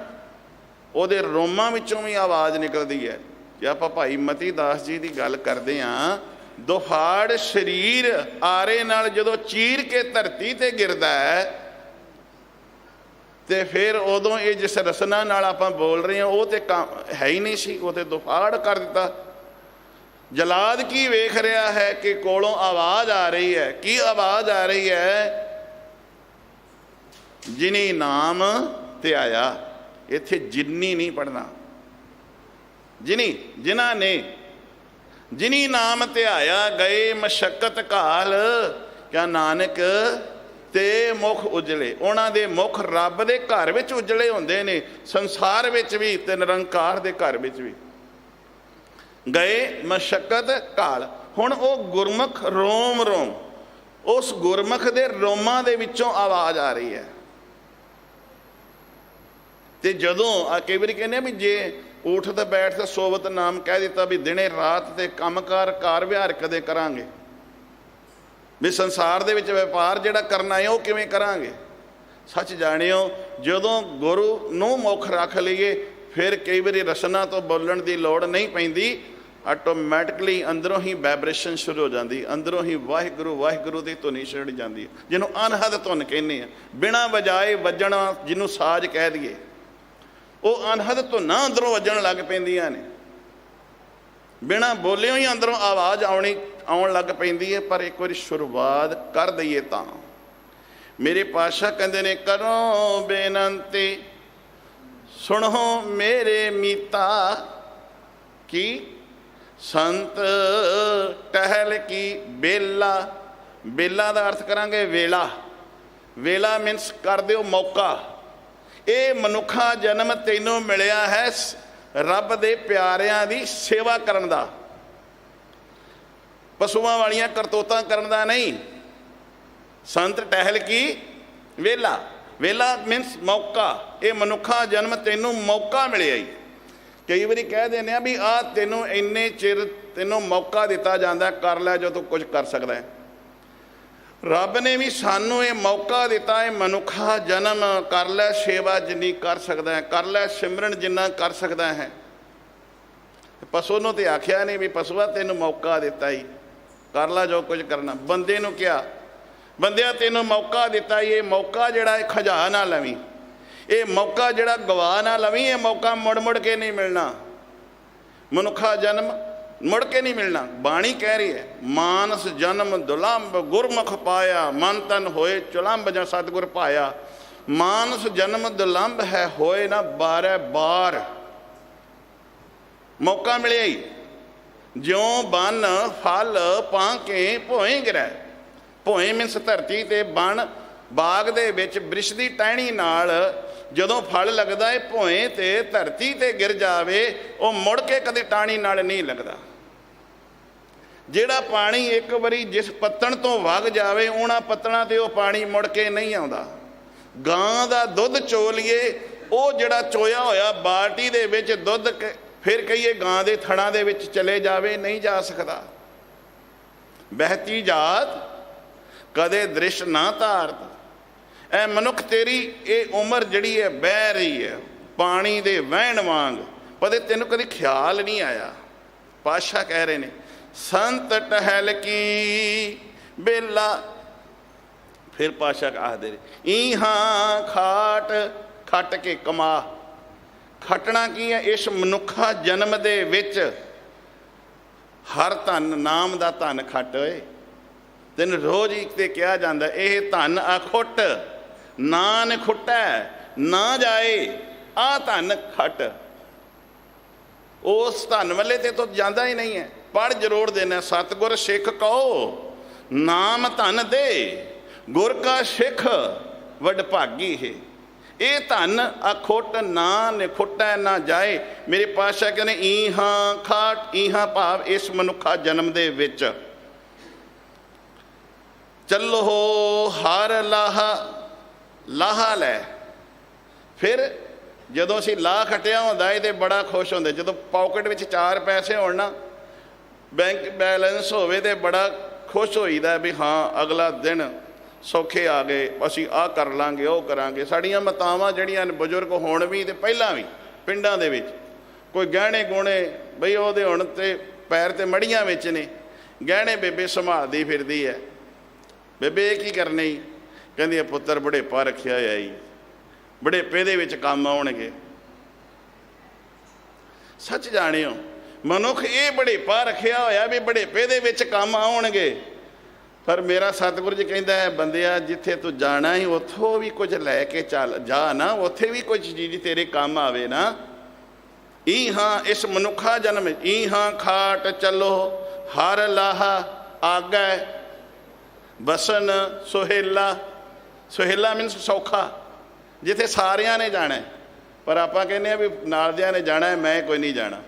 ਉਹਦੇ ਰੋਮਾਂ ਵਿੱਚੋਂ ਵੀ ਆਵਾਜ਼ ਨਿਕਲਦੀ ਹੈ। ਜੇ ਆਪਾਂ ਭਾਈ ਮਤੀ ਦਾਸ ਜੀ ਦੀ ਗੱਲ ਕਰਦੇ ਹਾਂ, ਦੁਹਾੜ ਸਰੀਰ ਆਰੇ ਨਾਲ ਜਦੋਂ ਚੀਰ ਕੇ ਧਰਤੀ ਤੇ ਗਿਰਦਾ ਹੈ, ਤੇ ਫਿਰ ਉਦੋਂ ਇਹ ਜਿਸ ਰਸਨਾ ਨਾਲ ਆਪਾਂ ਬੋਲ ਰਹੇ ਹਾਂ ਉਹ ਤੇ ਹੈ ਹੀ ਨਹੀਂ ਸੀ, ਉਹ ਤੇ ਦੁਹਾੜ ਕਰ ਦਿੱਤਾ। ਜਲਾਦ ਕੀ ਵੇਖ ਰਿਹਾ ਹੈ ਕਿ ਕੋਲੋਂ ਆਵਾਜ਼ ਆ ਰਹੀ ਹੈ। ਕੀ ਆਵਾਜ਼ ਆ ਰਹੀ ਹੈ? ਜਿਨੀ ਨਾਮ ਤੇ ਆਇਆ। ਇੱਥੇ ਜਿੰਨੀ ਨਹੀਂ ਪੜ੍ਹਨਾ, ਜਿਨੀ, ਜਿਨ੍ਹਾਂ ਨੇ, ਜਿਨੀ ਨਾਮ ਧਿਆਇਆ ਗਏ ਮਸ਼ੱਕਤ ਘਾਲ, ਕਿਆ ਨਾਨਕ ਤੇ ਮੁਖ ਉਜਲੇ। ਉਹਨਾਂ ਦੇ ਮੁਖ ਰੱਬ ਦੇ ਘਰ ਵਿੱਚ ਉਜਲੇ ਹੁੰਦੇ ਨੇ, ਸੰਸਾਰ ਵਿੱਚ ਵੀ ਤੇ ਨਿਰੰਕਾਰ ਦੇ ਘਰ ਵਿੱਚ ਵੀ। ਗਏ ਮਸ਼ੱਕਤ ਘਾਲ। ਹੁਣ ਉਹ ਗੁਰਮੁਖ ਰੋਮ ਰੋਮ, ਉਸ ਗੁਰਮੁਖ ਦੇ ਰੋਮਾਂ ਦੇ ਵਿੱਚੋਂ ਆਵਾਜ਼ ਆ ਰਹੀ ਹੈ। ਤੇ ਜਦੋਂ ਕਈ ਵਾਰੀ ਕਹਿੰਦੇ ਆ ਵੀ ਜੇ ਉਠ ਤੇ ਬੈਠ ਤੇ ਸੋਵਤ ਨਾਮ ਕਹਿ ਦਿੱਤਾ, ਵੀ ਦਿਨੇ ਰਾਤ ਤੇ ਕੰਮਕਾਰ ਕਾਰ ਵਿਹਾਰ ਕਦੇ ਕਰਾਂਗੇ, ਵੀ ਸੰਸਾਰ ਦੇ ਵਿੱਚ ਵਪਾਰ ਜਿਹੜਾ ਕਰਨਾ ਹੈ ਉਹ ਕਿਵੇਂ ਕਰਾਂਗੇ। ਸੱਚ ਜਾਣਿਓ, ਜਦੋਂ ਗੁਰੂ ਨੂੰ ਮੁੱਖ ਰੱਖ ਲਈਏ, ਫਿਰ ਕਈ ਵਾਰੀ ਰਸਨਾ ਤੋਂ ਬੋਲਣ ਦੀ ਲੋੜ ਨਹੀਂ ਪੈਂਦੀ, ਆਟੋਮੈਟਿਕਲੀ ਅੰਦਰੋਂ ਹੀ ਵਾਈਬ੍ਰੇਸ਼ਨ ਸ਼ੁਰੂ ਹੋ ਜਾਂਦੀ, ਅੰਦਰੋਂ ਹੀ ਵਾਹਿਗੁਰੂ ਵਾਹਿਗੁਰੂ ਦੀ ਧੁਨੀ ਛਿੜ ਜਾਂਦੀ ਹੈ, ਜਿਹਨੂੰ ਅਨਹਦ ਧੁਨ ਕਹਿੰਦੇ ਆ। ਬਿਨਾਂ ਵਜਾਏ ਵੱਜਣਾ ਜਿਹਨੂੰ ਸਾਜ਼ ਕਹਿ ਦਈਏ, ਉਹ ਅਨਹਦ ਧੁਨਾਂ ਅੰਦਰੋਂ ਵੱਜਣ ਲੱਗ ਪੈਂਦੀਆਂ ਨੇ। ਬਿਨਾਂ ਬੋਲਿਓ ਹੀ ਅੰਦਰੋਂ ਆਵਾਜ਼ ਆਉਣ ਲੱਗ ਪੈਂਦੀ ਹੈ। ਪਰ ਇੱਕ ਵਾਰੀ ਸ਼ੁਰੂਆਤ ਕਰ ਦਈਏ ਤਾਂ। ਮੇਰੇ ਪਾਤਸ਼ਾਹ ਕਹਿੰਦੇ ਨੇ, ਕਰੋ ਬੇਨੰਤੀ ਸੁਣੋ ਮੇਰੇ ਮੀਤਾ, ਕੀ ਸੰਤ ਟਹਿਲ ਕੀ ਬੇਲਾ। ਬੇਲਾ ਦਾ ਅਰਥ ਕਰਾਂਗੇ ਵੇਲਾ। ਵੇਲਾ ਮੀਨਸ ਕਰ ਦਿਓ ਮੌਕਾ। ਇਹ ਮਨੁੱਖਾ ਜਨਮ ਤੈਨੂੰ ਮਿਲਿਆ ਹੈ ਰੱਬ ਦੇ ਪਿਆਰਿਆਂ ਦੀ ਸੇਵਾ ਕਰਨ ਦਾ, ਪਸ਼ੂਆਂ ਵਾਲੀਆਂ ਕਰਤੂਤਾਂ ਕਰਨ ਦਾ ਨਹੀਂ। ਸੰਤ ਟਹਿਲ ਕੀ ਵੇਲਾ। ਵੇਲਾ ਮੀਨਸ ਮੌਕਾ। ਇਹ ਮਨੁੱਖਾ ਜਨਮ ਤੈਨੂੰ ਮੌਕਾ ਮਿਲਿਆ ਹੀ। ਕਈ ਵਾਰੀ ਕਹਿ ਦਿੰਦੇ ਆ ਵੀ ਆਹ ਤੈਨੂੰ ਇੰਨੇ ਚਿਰ ਤੈਨੂੰ ਮੌਕਾ ਦਿੱਤਾ ਜਾਂਦਾ, ਕਰ ਲੈ ਜੋ ਤੂੰ ਕੁਝ ਕਰ ਸਕਦਾ ਹੈ। ਰੱਬ ਨੇ ਵੀ ਸਾਨੂੰ ਇਹ ਮੌਕਾ ਦਿੱਤਾ ਹੈ, ਮਨੁੱਖਾ ਜਨਮ ਕਰ ਲੈ ਸੇਵਾ ਜਿੰਨੀ ਕਰ ਸਕਦਾ ਹੈ, ਕਰ ਲੈ ਸਿਮਰਨ ਜਿੰਨਾ ਕਰ ਸਕਦਾ ਹੈ। ਪਸ਼ੂ ਨੂੰ ਤੇ ਆਖਿਆ ਨਹੀਂ ਵੀ ਪਸ਼ੂਆ ਤੈਨੂੰ ਮੌਕਾ ਦਿੱਤਾ ਹੀ, ਕਰ ਲੈ ਜੋ ਕੁਝ ਕਰਨਾ। ਬੰਦੇ ਨੂੰ ਕਿਹਾ ਬੰਦਿਆ ਤੈਨੂੰ ਮੌਕਾ ਦਿੱਤਾ ਹੀ, ਇਹ ਮੌਕਾ ਜਿਹੜਾ ਇਹ ਖਜਾ ਨਾ ਲਵੀਂ, ਇਹ ਮੌਕਾ ਜਿਹੜਾ ਗਵਾ ਨਾ ਲਵੀਂ, ਇਹ ਮੌਕਾ ਮੁੜ ਮੁੜ ਕੇ ਨਹੀਂ ਮਿਲਣਾ। ਮਨੁੱਖਾ ਜਨਮ ਮੁੜ ਕੇ ਨਹੀਂ ਮਿਲਣਾ। ਬਾਣੀ ਕਹਿ ਰਹੀ ਹੈ, ਮਾਨਸ ਜਨਮ ਦੁਲੰਭ ਗੁਰਮੁਖ ਪਾਇਆ, ਮਨ ਤਨ ਹੋਏ ਚੁਲੰਭ ਜਾਂ ਸਤਿਗੁਰ ਪਾਇਆ। ਮਾਨਸ ਜਨਮ ਦੁਲੰਭ ਹੈ, ਹੋਏ ਨਾ 12 ਬਾਰ। ਮੌਕਾ ਮਿਲਿਆ ਹੀ, ਜਿਉਂ ਬਨ ਫਲ ਪਾਂਕੇ ਭੋਏ ਗਿਰੈ। ਭੋਏ ਮੀਨਸ ਧਰਤੀ ਤੇ ਬਣ ਬਾਗ ਦੇ ਵਿੱਚ ਬ੍ਰਿਸ਼ ਦੀ ਟਹਿਣੀ ਨਾਲ ਜਦੋਂ ਫਲ ਲੱਗਦਾ ਹੈ, ਭੋਏ ਤੇ ਧਰਤੀ ਤੇ ਗਿਰ ਜਾਵੇ, ਉਹ ਮੁੜ ਕੇ ਕਦੇ ਟਾਹਣੀ ਨਾਲ ਨਹੀਂ ਲੱਗਦਾ। ਜਿਹੜਾ ਪਾਣੀ ਇੱਕ ਵਾਰੀ ਜਿਸ ਪੱਤਣ ਤੋਂ ਵਗ ਜਾਵੇ, ਉਹਨਾਂ ਪੱਤਣਾਂ ਤੇ ਉਹ ਪਾਣੀ ਮੁੜ ਕੇ ਨਹੀਂ ਆਉਂਦਾ। ਗਾਂ ਦਾ ਦੁੱਧ ਚੋ ਲਈਏ, ਉਹ ਜਿਹੜਾ ਚੋਇਆ ਹੋਇਆ ਬਾਲਟੀ ਦੇ ਵਿੱਚ ਦੁੱਧ ਫਿਰ ਕਹੀਏ ਗਾਂ ਦੇ ਥਣਾਂ ਦੇ ਵਿੱਚ ਚਲੇ ਜਾਵੇ, ਨਹੀਂ ਜਾ ਸਕਦਾ। ਬਹਿਤੀ ਜਾਤ ਕਦੇ ਦ੍ਰਿਸ਼ ਨਾ ਧਾਰਤ। ਇਹ ਮਨੁੱਖ ਤੇਰੀ ਇਹ ਉਮਰ ਜਿਹੜੀ ਹੈ ਬਹਿ ਰਹੀ ਹੈ ਪਾਣੀ ਦੇ ਵਹਿਣ ਵਾਂਗ, ਪਰ ਤੈਨੂੰ ਕਦੇ ਖਿਆਲ ਨਹੀਂ ਆਇਆ। ਪਾਤਸ਼ਾਹ ਕਹਿ ਰਹੇ ਨੇ, ਸੰਤ ਟਹਿਲ ਕੀ ਬੇਲਾ। ਫਿਰ ਪਾਤਸ਼ਾਹ ਆਖਦੇ ਨੇ, ਇਹਾਂ ਖਾਟ ਖੱਟ ਕੇ ਕਮਾ। ਖੱਟਣਾ ਕੀ ਹੈ? ਇਸ ਮਨੁੱਖਾ ਜਨਮ ਦੇ ਵਿੱਚ ਹਰ ਧਨ ਨਾਮ ਦਾ ਧਨ ਖੱਟ ਹੋਏ। ਤੈਨੂੰ ਰੋਜ਼ ਇੱਕ ਤੇ ਕਿਹਾ ਜਾਂਦਾ, ਇਹ ਧਨ ਅਖੁੱਟ ਨਾ ਨਖੁੱਟੈ ਨਾ ਜਾਏ, ਆਹ ਧਨ ਖੱਟ। ਉਸ ਧਨ ਵੱਲੇ ਤੇ ਤੂੰ ਜਾਂਦਾ ਹੀ ਨਹੀਂ ਹੈ। ਪੜ੍ਹ ਜ਼ਰੂਰ ਦੇਣਾ, ਸਤਿਗੁਰ ਸਿੱਖ ਕਹੋ ਨਾਮ ਧਨ ਦੇ, ਗੁਰ ਕਾ ਸਿੱਖ ਵਡਭਾਗੀ ਹੈ। ਇਹ ਧਨ ਅਖੁੱਟ ਨਾ ਨਿਖੁੱਟੈ ਨਾ ਜਾਏ। ਮੇਰੇ ਪਾਤਸ਼ਾਹ ਕਹਿੰਦੇ, ਇਹਾਂ ਖਾਟ, ਇਹਾਂ ਭਾਵ ਇਸ ਮਨੁੱਖਾ ਜਨਮ ਦੇ ਵਿੱਚ ਚੱਲੋ ਹਰ ਲਾਹਾ ਲੈ। ਫਿਰ ਜਦੋਂ ਅਸੀਂ ਲਾਹ ਖੱਟਿਆ ਹੁੰਦਾ ਇਹ ਤੇ ਬੜਾ ਖੁਸ਼ ਹੁੰਦੇ। ਜਦੋਂ ਪਾਕਟ ਵਿੱਚ 4 ਪੈਸੇ ਹੋਣ ਨਾ, ਬੈਂਕ ਬੈਲੈਂਸ ਹੋਵੇ ਤੇ ਬੜਾ ਖੁਸ਼ ਹੋਈਦਾ ਵੀ ਹਾਂ ਅਗਲਾ ਦਿਨ ਸੌਖੇ ਆ ਗਏ, ਅਸੀਂ ਆਹ ਕਰ ਲਾਂਗੇ, ਉਹ ਕਰਾਂਗੇ। ਸਾਡੀਆਂ ਮਾਤਾਵਾਂ ਜਿਹੜੀਆਂ ਬਜ਼ੁਰਗ ਹੋਣ ਵੀ ਤੇ ਪਹਿਲਾਂ ਵੀ ਪਿੰਡਾਂ ਦੇ ਵਿੱਚ ਕੋਈ ਗਹਿਣੇ ਗੁਣੇ ਬਈ ਉਹਦੇ ਹੁਣ ਤੇ ਪੈਰ ਤੇ ਮੜੀਆਂ ਵਿੱਚ ਨੇ, ਗਹਿਣੇ ਬੇਬੇ ਸੰਭਾਲਦੀ ਫਿਰਦੀ ਹੈ। ਬੇਬੇ ਇਹ ਕੀ ਕਰਨੇ? ਕਹਿੰਦੀ ਹੈ ਪੁੱਤਰ ਬੁਢੇਪਾ ਰੱਖਿਆ ਹੋਇਆ ਜੀ, ਬੁਢੇਪੇ ਦੇ ਵਿੱਚ ਕੰਮ ਆਉਣਗੇ। ਸੱਚ ਜਾਣਿਓ, ਮਨੁੱਖ ਇਹ ਬੁਢੇਪਾ ਰੱਖਿਆ ਹੋਇਆ ਵੀ ਬੁਢੇਪੇ ਦੇ ਵਿੱਚ ਕੰਮ ਆਉਣਗੇ। ਪਰ ਮੇਰਾ ਸਤਿਗੁਰੂ ਜੀ ਕਹਿੰਦਾ ਹੈ, ਬੰਦਿਆ ਜਿੱਥੇ ਤੂੰ ਜਾਣਾ ਹੀ ਉੱਥੋਂ ਵੀ ਕੁਝ ਲੈ ਕੇ ਚੱਲ ਜਾ ਨਾ, ਉੱਥੇ ਵੀ ਕੁਝ ਚੀਜ਼ ਤੇਰੇ ਕੰਮ ਆਵੇ ਨਾ। ਇਹਾਂ ਇਸ ਮਨੁੱਖਾ ਜਨਮ, ਇਹਾਂ ਖਾਟ ਚੱਲੋ ਹਰ ਲਾਹਾ ਆਗੈ ਬਸਨ ਸੁਹੇਲਾ। ਸੁਹੇਲਾ ਮੀਨਸ ਸੌਖਾ, ਜਿੱਥੇ ਸਾਰਿਆਂ ਨੇ ਜਾਣਾ। ਪਰ ਆਪਾਂ ਕਹਿੰਦੇ ਹਾਂ ਵੀ ਨਾਲ ਦਿਆਂ ਨੇ ਜਾਣਾ, ਮੈਂ ਕੋਈ ਨਹੀਂ ਜਾਣਾ।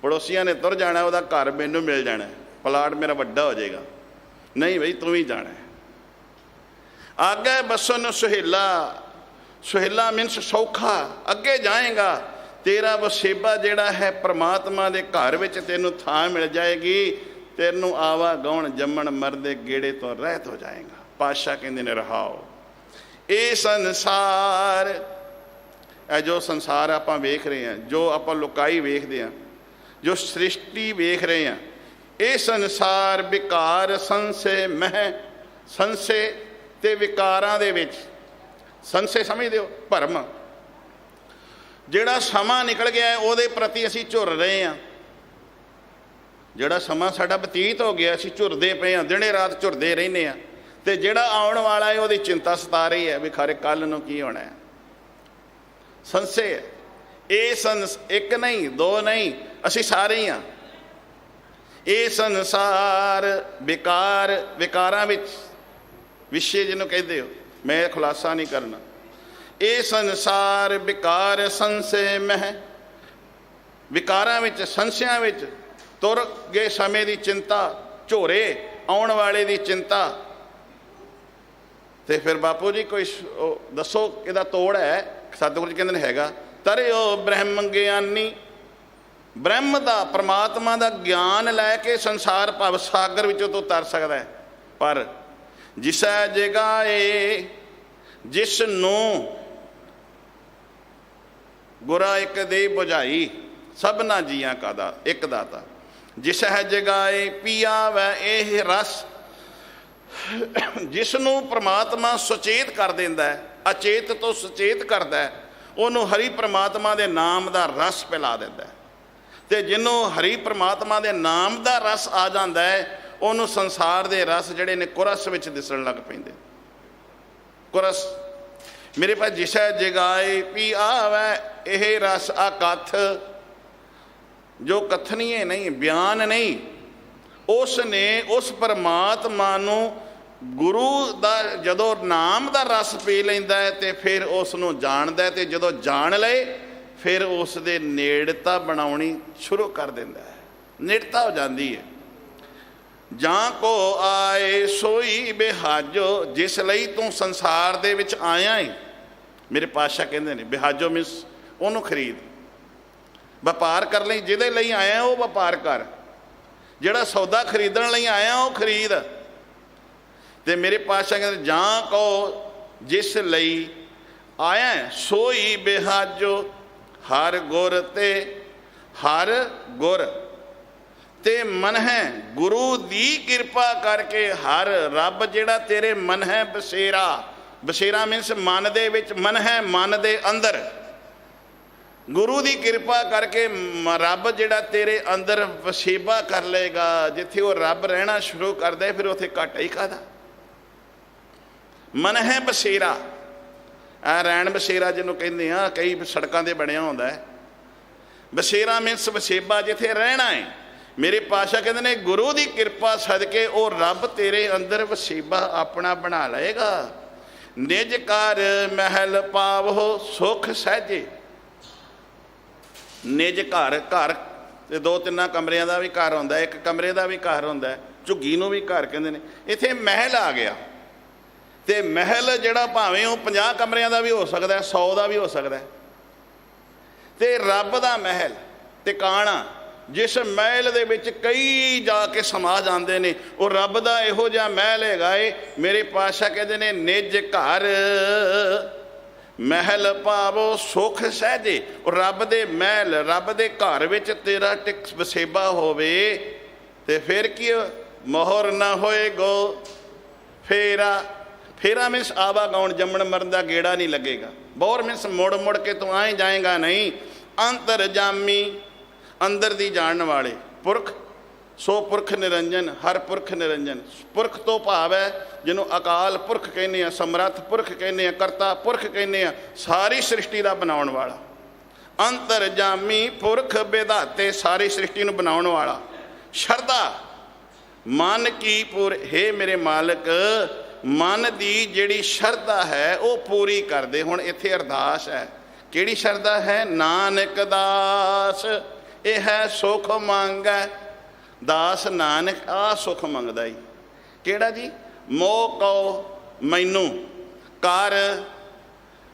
ਪੜੋਸੀਆਂ ਨੇ ਤੁਰ ਜਾਣਾ, ਉਹਦਾ ਘਰ ਮੈਨੂੰ ਮਿਲ ਜਾਣਾ, ਪਲਾਟ ਮੇਰਾ ਵੱਡਾ ਹੋ ਜਾਏਗਾ। ਨਹੀਂ ਬਈ ਤੂੰ ਵੀ ਜਾਣਾ। ਆਗੇ ਬਸਨ ਸੁਹੇਲਾ, ਸੁਹੇਲਾ ਮੀਨਸ ਸੌਖਾ। ਅੱਗੇ ਜਾਏਗਾ, ਤੇਰਾ ਵਸੇਬਾ ਜਿਹੜਾ ਹੈ ਪ੍ਰਮਾਤਮਾ ਦੇ ਘਰ ਵਿੱਚ ਤੈਨੂੰ ਥਾਂ ਮਿਲ ਜਾਏਗੀ। ਤੈਨੂੰ ਆਵਾ ਗਾਉਣ ਜੰਮਣ ਮਰਦੇ ਗੇੜੇ ਤੋਂ ਰਹਿਤ ਹੋ ਜਾਏਗਾ। ਪਾਤਸ਼ਾਹ ਕਹਿੰਦੇ ਨੇ, ਰਹਾਓ ਇਹ ਸੰਸਾਰ, ਇਹ ਜੋ ਸੰਸਾਰ ਆਪਾਂ ਵੇਖ ਰਹੇ ਹਾਂ, ਜੋ ਆਪਾਂ ਲੁਕਾਈ ਵੇਖਦੇ ਹਾਂ, ਜੋ ਸ੍ਰਿਸ਼ਟੀ ਵੇਖ ਰਹੇ ਹਾਂ, ਇਹ ਸੰਸਾਰ ਵਿਕਾਰ ਸੰਸੇ ਮਹਿ। ਸੰਸੇ ਤੇ ਵਿਕਾਰਾਂ ਦੇ ਵਿੱਚ, ਸੰਸੇ ਸਮਝਦੇ ਹੋ ਭਰਮ। ਜਿਹੜਾ ਸਮਾਂ ਨਿਕਲ ਗਿਆ ਉਹਦੇ ਪ੍ਰਤੀ ਅਸੀਂ ਝੁਰ ਰਹੇ ਹਾਂ। ਜਿਹੜਾ ਸਮਾਂ ਸਾਡਾ ਬਤੀਤ ਹੋ ਗਿਆ, ਅਸੀਂ ਝੁਰਦੇ ਪਏ ਹਾਂ, ਦਿਨੇ ਰਾਤ ਝੁਰਦੇ ਰਹਿੰਦੇ ਹਾਂ। ਤੇ ਜਿਹੜਾ ਆਉਣ ਵਾਲਾ ਹੈ ਉਹਦੀ ਚਿੰਤਾ ਸਤਾ ਰਹੀ ਹੈ ਵੀ ਖਰੇ ਕੱਲ੍ਹ ਨੂੰ ਕੀ ਹੋਣਾ ਹੈ। ਸੰਸੇ ਇਹ ਇੱਕ ਨਹੀਂ, ਦੋ ਨਹੀਂ, ਅਸੀਂ ਸਾਰੇ ਹੀ ਹਾਂ। ਇਹ ਸੰਸਾਰ ਵਿਕਾਰ, ਵਿਕਾਰਾਂ ਵਿੱਚ, ਵਿਸ਼ੇ ਜਿਹਨੂੰ ਕਹਿੰਦੇ ਹੋ, ਮੈਂ ਖੁਲਾਸਾ ਨਹੀਂ ਕਰਨਾ। ਇਹ ਸੰਸਾਰ ਵਿਕਾਰ ਸੰਸੇ ਮਹਿ। ਵਿਕਾਰਾਂ ਵਿੱਚ, ਸੰਸਿਆਂ ਵਿੱਚ ਤੁਰ ਗਏ ਸਮੇਂ ਦੀ ਚਿੰਤਾ, ਝੋਰੇ ਆਉਣ ਵਾਲੇ ਦੀ ਚਿੰਤਾ। ਤੇ ਫਿਰ ਬਾਪੂ ਜੀ ਕੋਈ ਦੱਸੋ ਇਹਦਾ ਤੋੜ ਹੈ? ਸਤਿਗੁਰੂ ਜੀ ਕਹਿੰਦੇ ਨੇ ਹੈਗਾ, ਤਰਿਓ ਬ੍ਰਹਮ ਗਿਆਨੀ। ਬ੍ਰਹਮ ਦਾ, ਪਰਮਾਤਮਾ ਦਾ ਗਿਆਨ ਲੈ ਕੇ ਸੰਸਾਰ ਭਵ ਸਾਗਰ ਵਿੱਚੋਂ ਤੋਂ ਤਰ ਸਕਦਾ ਹੈ। ਪਰ ਜਿਸੈ ਜਗਾਏ, ਜਿਸ ਨੂੰ ਗੁਰਾ ਇੱਕ ਦੇ ਬੁਝਾਈ, ਸਭਨਾ ਜੀਆਂ ਕਾ ਦਾ ਇੱਕ ਦਾਤਾ। ਜਿਸੈ ਜਗਾਏ ਪੀਆ ਵੈ ਇਹ ਰਸ, ਜਿਸ ਨੂੰ ਪ੍ਰਮਾਤਮਾ ਸੁਚੇਤ ਕਰ ਦਿੰਦਾ ਹੈ, ਅਚੇਤ ਤੋਂ ਸੁਚੇਤ ਕਰਦਾ ਹੈ, ਉਹਨੂੰ ਹਰੀ ਪ੍ਰਮਾਤਮਾ ਦੇ ਨਾਮ ਦਾ ਰਸ ਪਿਲਾ ਦਿੰਦਾ ਹੈ। ਅਤੇ ਜਿਹਨੂੰ ਹਰੀ ਪ੍ਰਮਾਤਮਾ ਦੇ ਨਾਮ ਦਾ ਰਸ ਆ ਜਾਂਦਾ ਹੈ, ਉਹਨੂੰ ਸੰਸਾਰ ਦੇ ਰਸ ਜਿਹੜੇ ਨੇ ਕੁਰਸ ਵਿੱਚ ਦਿਸਣ ਲੱਗ ਪੈਂਦੇ। ਕੁਰਸ ਮੇਰੇ ਪਾਸ ਜਿਸੈ ਜਗਾਏ ਪੀ ਆਵੈ, ਇਹ ਰਸ ਆ ਕਥ, ਜੋ ਕਥਨੀਏ ਨਹੀਂ, ਬਿਆਨ ਨਹੀਂ। ਉਸ ਨੇ ਉਸ ਪਰਮਾਤਮਾ ਨੂੰ ਗੁਰੂ ਦਾ ਜਦੋਂ ਨਾਮ ਦਾ ਰਸ ਪੀ ਲੈਂਦਾ ਹੈ ਤੇ ਫਿਰ ਉਸ ਨੂੰ ਜਾਣਦਾ ਹੈ, ਅਤੇ ਜਦੋਂ ਜਾਣ ਲਏ ਫਿਰ ਉਸ ਦੇ ਨੇੜਤਾ ਬਣਾਉਣੀ ਸ਼ੁਰੂ ਕਰ ਦਿੰਦਾ ਹੈ, ਨੇੜਤਾ ਹੋ ਜਾਂਦੀ ਹੈ। ਜਾਂ ਕੋ ਆਏ ਸੋਈ ਬਿਹਾਜੋ, ਜਿਸ ਲਈ ਤੂੰ ਸੰਸਾਰ ਦੇ ਵਿੱਚ ਆਇਆ ਹੈ। ਮੇਰੇ ਪਾਤਸ਼ਾਹ ਕਹਿੰਦੇ ਨੇ ਬਿਹਾਜੋ ਮੀਨਸ ਉਹਨੂੰ ਖਰੀਦ, ਵਪਾਰ ਕਰ ਲਈ, ਜਿਹਦੇ ਲਈ ਆਇਆ ਉਹ ਵਪਾਰ ਕਰ, ਜਿਹੜਾ ਸੌਦਾ ਖਰੀਦਣ ਲਈ ਆਇਆ ਉਹ ਖਰੀਦ। ਅਤੇ ਮੇਰੇ ਪਾਤਸ਼ਾਹ ਕਹਿੰਦੇ ਜਾਂ ਕੋ ਜਿਸ ਲਈ ਆਇਆ ਸੋਈ ਬਿਹਾਜੋ, ਹਰ ਗੁਰ ਤੇ ਹਰ ਗੁਰ ਤੇ ਮਨ ਹੈ, ਗੁਰੂ ਦੀ ਕਿਰਪਾ ਕਰਕੇ ਹਰ ਰੱਬ ਜਿਹੜਾ ਤੇਰੇ ਮਨ ਹੈ ਬਸੇਰਾ, ਬਸੇਰਾ ਮੀਨਸ ਮਨ ਦੇ ਵਿੱਚ, ਮਨ ਹੈ ਮਨ ਦੇ ਅੰਦਰ, ਗੁਰੂ ਦੀ ਕਿਰਪਾ ਕਰਕੇ ਰੱਬ ਜਿਹੜਾ ਤੇਰੇ ਅੰਦਰ ਵਸੇਬਾ ਕਰ ਲਏਗਾ। ਜਿੱਥੇ ਉਹ ਰੱਬ ਰਹਿਣਾ ਸ਼ੁਰੂ ਕਰਦਾ ਫਿਰ ਉੱਥੇ ਘਾਟਾ ਹੀ ਕਾਹਦਾ। ਮਨ ਹੈ ਬਸੇਰਾ, ਆ ਰੈਣ ਬਸੇਰਾ ਜਿਹਨੂੰ ਕਹਿੰਦੇ ਆ, ਕਈ ਸੜਕਾਂ 'ਤੇ ਬਣਿਆ ਹੁੰਦਾ ਹੈ। ਬਸੇਰਾ ਮੀਨਸ ਵਸੇਬਾ, ਜਿੱਥੇ ਰਹਿਣਾ ਹੈ। ਮੇਰੇ ਪਾਤਸ਼ਾਹ ਕਹਿੰਦੇ ਨੇ ਗੁਰੂ ਦੀ ਕਿਰਪਾ ਸਦਕੇ ਉਹ ਰੱਬ ਤੇਰੇ ਅੰਦਰ ਵਸੇਬਾ ਆਪਣਾ ਬਣਾ ਲਏਗਾ। ਨਿਜ ਘਰ ਮਹਿਲ ਪਾਵੋ ਸੁਖ ਸਹਿਜੇ, ਨਿਜ ਘਰ, ਘਰ ਤੇ ਦੋ ਤਿੰਨਾਂ ਕਮਰਿਆਂ ਦਾ ਵੀ ਘਰ ਹੁੰਦਾ, ਇੱਕ ਕਮਰੇ ਦਾ ਵੀ ਘਰ ਹੁੰਦਾ, ਝੁੱਗੀ ਨੂੰ ਵੀ ਘਰ ਕਹਿੰਦੇ ਨੇ। ਇੱਥੇ ਮਹਿਲ ਆ ਗਿਆ, ਅਤੇ ਮਹਿਲ ਜਿਹੜਾ ਭਾਵੇਂ ਉਹ 50 ਕਮਰਿਆਂ ਦਾ ਵੀ ਹੋ ਸਕਦਾ, 100 ਦਾ ਵੀ ਹੋ ਸਕਦਾ, ਅਤੇ ਰੱਬ ਦਾ ਮਹਿਲ ਟਿਕਾਣਾ, ਜਿਸ ਮਹਿਲ ਦੇ ਵਿੱਚ ਕਈ ਜਾ ਕੇ ਸਮਾ ਜਾਂਦੇ ਨੇ, ਉਹ ਰੱਬ ਦਾ ਇਹੋ ਜਿਹਾ ਮਹਿਲ ਹੈਗਾ ਏ। ਮੇਰੇ ਪਾਤਸ਼ਾਹ ਕਹਿੰਦੇ ਨੇ ਨਿਜ ਘਰ ਮਹਿਲ ਪਾਵੋ ਸੁਖ ਸਹਿਜੇ, ਉਹ ਰੱਬ ਦੇ ਮਹਿਲ, ਰੱਬ ਦੇ ਘਰ ਵਿੱਚ ਤੇਰਾ ਵਸੇਬਾ ਹੋਵੇ, ਤੇ ਫਿਰ ਕੀ ਮੋਹਰ ਨਾ ਹੋਏਗੋ ਫੇਰਾ। ਫੇਰਾ ਮੀਨਸ ਆਵਾਗਾਉਣ, ਜੰਮਣ ਮਰਨ ਦਾ ਗੇੜਾ ਨਹੀਂ ਲੱਗੇਗਾ। ਬੋਰ ਮੀਨਸ ਮੁੜ ਮੁੜ ਕੇ ਤੂੰ ਆਏ ਜਾਏਗਾ ਨਹੀਂ। ਅੰਤਰ ਜਾਮੀ, ਅੰਦਰ ਦੀ ਜਾਣਨ ਵਾਲੇ, ਪੁਰਖ ਸੋ ਪੁਰਖ ਨਿਰੰਜਨ, ਹਰ ਪੁਰਖ ਨਿਰੰਜਨ। ਪੁਰਖ ਤੋਂ ਭਾਵ ਹੈ ਜਿਹਨੂੰ ਅਕਾਲ ਪੁਰਖ ਕਹਿੰਦੇ ਆ, ਸਮਰੱਥ ਪੁਰਖ ਕਹਿੰਦੇ ਆ, ਕਰਤਾ ਪੁਰਖ ਕਹਿੰਦੇ ਆ, ਸਾਰੀ ਸ੍ਰਿਸ਼ਟੀ ਦਾ ਬਣਾਉਣ ਵਾਲਾ। ਅੰਤਰ ਜਾਮੀ ਪੁਰਖ ਵਿਧਾਤੇ, ਸਾਰੀ ਸ੍ਰਿਸ਼ਟੀ ਨੂੰ ਬਣਾਉਣ ਵਾਲਾ। ਸ਼ਰਧਾ ਮਨ ਕੀ ਪੂਰ, ਹੇ ਮੇਰੇ ਮਾਲਕ ਮਨ ਦੀ ਜਿਹੜੀ ਸ਼ਰਧਾ ਹੈ ਉਹ ਪੂਰੀ ਕਰਦੇ। ਹੁਣ ਇੱਥੇ ਅਰਦਾਸ ਹੈ, ਕਿਹੜੀ ਸ਼ਰਧਾ ਹੈ? ਨਾਨਕ ਦਾਸ ਇਹ ਹੈ ਸੁਖ ਮੰਗੈ, ਦਾਸ ਨਾਨਕ ਆ ਸੁਖ ਮੰਗਦਾ ਹੀ। ਕਿਹੜਾ ਜੀ? ਮੋਹ ਕਉ ਮੈਨੂੰ ਕਰ,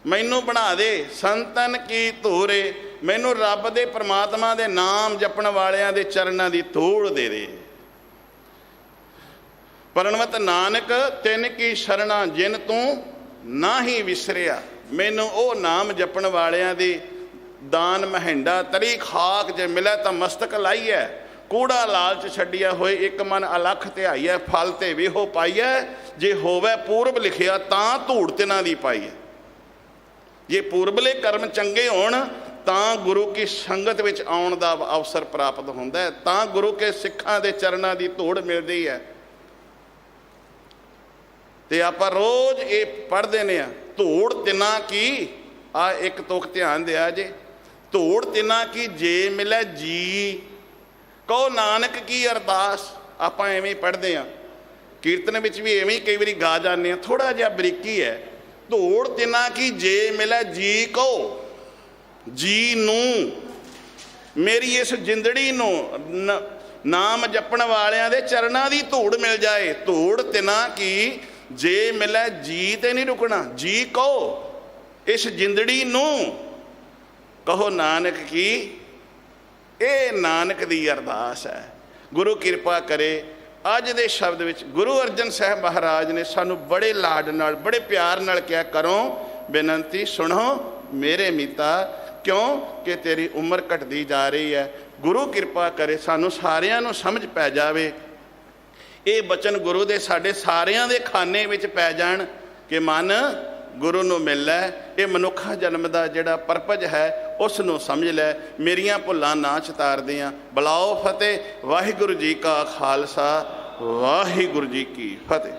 ਮੈਨੂੰ ਬਣਾ ਦੇ ਸੰਤਨ ਕੀ ਧੂਰੇ, ਮੈਨੂੰ ਰੱਬ ਦੇ ਪ੍ਰਮਾਤਮਾ ਦੇ ਨਾਮ ਜਪਣ ਵਾਲਿਆਂ ਦੇ ਚਰਨਾਂ ਦੀ ਧੂੜ ਦੇ ਦੇ। ਪਰਣਵਤ ਨਾਨਕ ਤਿੰਨ ਕੀ ਸ਼ਰਣਾ, ਜਿਨ ਤੂੰ ਨਾ ਹੀ ਵਿਸਰਿਆ। ਮੈਨੂੰ ਉਹ ਨਾਮ ਜਪਣ ਵਾਲਿਆਂ ਦੀ ਦਾਨ ਮਹਿੰਡਾ ਤਰੀ ਖਾਕ, ਜੇ ਮਿਲੇ ਤਾਂ ਮਸਤਕ ਲਾਈਐ। ਕੂੜਾ ਲਾਲਚ ਛੱਡਿਆ ਹੋਏ, ਇੱਕ ਮਨ ਅਲਖ ਧਿਆਈਐ। ਫਲ ਤੇ ਵੇਹੋ ਪਾਈਐ, ਜੇ ਹੋਵੇ ਪੂਰਬ ਲਿਖਿਆ ਤਾਂ ਧੂੜ ਤਿਨਾਂ ਦੀ ਪਾਈਐ। ਜੇ ਪੂਰਬਲੇ ਕਰਮ ਚੰਗੇ ਹੋਣ ਤਾਂ ਗੁਰੂ ਕੀ ਸੰਗਤ ਵਿੱਚ ਆਉਣ ਦਾ ਅਵਸਰ ਪ੍ਰਾਪਤ ਹੁੰਦਾ ਹੈ, ਤਾਂ ਗੁਰੂ ਕੇ ਸਿੱਖਾਂ ਦੇ ਚਰਨਾਂ ਦੀ ਧੂੜ ਮਿਲਦੀ ਹੈ। ਤੇ ਆਪਾਂ ਰੋਜ਼ ਇਹ ਪੜ੍ਹਦੇ ਨੇ ਆ, ਧੂੜ ਤਿਨਾਂ ਕੀ। ਆ ਇੱਕ ਤੁਕ ਧਿਆਨ ਦਿਆ ਜੇ, ਧੂੜ ਤਿਨਾਂ ਕੀ ਜੇ ਮਿਲੇ ਜੀ, ਕਹੋ ਨਾਨਕ ਕੀ ਅਰਦਾਸ। ਆਪਾਂ ਐਵੇਂ ਹੀ ਪੜ੍ਹਦੇ ਹਾਂ, ਕੀਰਤਨ ਵਿੱਚ ਵੀ ਐਵੇਂ ਹੀ ਕਈ ਵਾਰੀ ਗਾ ਜਾਂਦੇ ਹਾਂ, ਥੋੜ੍ਹਾ ਜਿਹਾ ਬਰੀਕੀ ਹੈ। ਧੂੜ ਤਿਨਾਂ ਕੀ ਜੇ ਮਿਲੇ ਜੀ, ਕਹੋ ਜੀ ਨੂੰ, ਮੇਰੀ ਇਸ ਜਿੰਦੜੀ ਨੂੰ ਨਾਮ ਜਪਣ ਵਾਲਿਆਂ ਦੇ ਚਰਨਾਂ ਦੀ ਧੂੜ ਮਿਲ ਜਾਏ। ਧੂੜ ਤਿਨਾਂ ਕੀ ਜੇ ਮਿਲੇ ਜੀ, ਤੇ ਨਹੀਂ ਰੁਕਣਾ, ਜੀ ਕਹੋ ਇਸ ਜਿੰਦੜੀ ਨੂੰ, ਕਹੋ ਨਾਨਕ ਕੀ। ਇਹ ਨਾਨਕ ਦੀ ਅਰਦਾਸ ਹੈ। ਗੁਰੂ ਕਿਰਪਾ ਕਰੇ ਅੱਜ ਦੇ ਸ਼ਬਦ ਵਿੱਚ ਗੁਰੂ ਅਰਜਨ ਸਾਹਿਬ ਮਹਾਰਾਜ ਨੇ ਸਾਨੂੰ ਬੜੇ ਲਾਡ ਨਾਲ, ਬੜੇ ਪਿਆਰ ਨਾਲ ਕਿਹਾ, ਕਰੋ ਬੇਨਤੀ ਸੁਣੋ ਮੇਰੇ ਮੀਤਾ, ਕਿਉਂ ਕਿ ਤੇਰੀ ਉਮਰ ਘਟਦੀ ਜਾ ਰਹੀ ਹੈ। ਗੁਰੂ ਕਿਰਪਾ ਕਰੇ ਸਾਨੂੰ ਸਾਰਿਆਂ ਨੂੰ ਸਮਝ ਪੈ ਜਾਵੇ, ਇਹ ਬਚਨ ਗੁਰੂ ਦੇ ਸਾਡੇ ਸਾਰਿਆਂ ਦੇ ਖਾਨੇ ਵਿੱਚ ਪੈ ਜਾਣ ਕਿ ਮਨ ਗੁਰੂ ਨੂੰ ਮਿਲ ਲੈ, ਇਹ ਮਨੁੱਖਾ ਜਨਮ ਦਾ ਜਿਹੜਾ ਪਰਪਜ ਹੈ ਉਸ ਨੂੰ ਸਮਝ ਲੈ, ਮੇਰੀਆਂ ਭੁੱਲਾਂ ਨਾ ਚਿਤਾਰਦੀਆਂ। ਬੁਲਾਓ ਫਤਿਹ। ਵਾਹਿਗੁਰੂ ਜੀ ਕਾ ਖਾਲਸਾ, ਵਾਹਿਗੁਰੂ ਜੀ ਕੀ ਫਤਿਹ।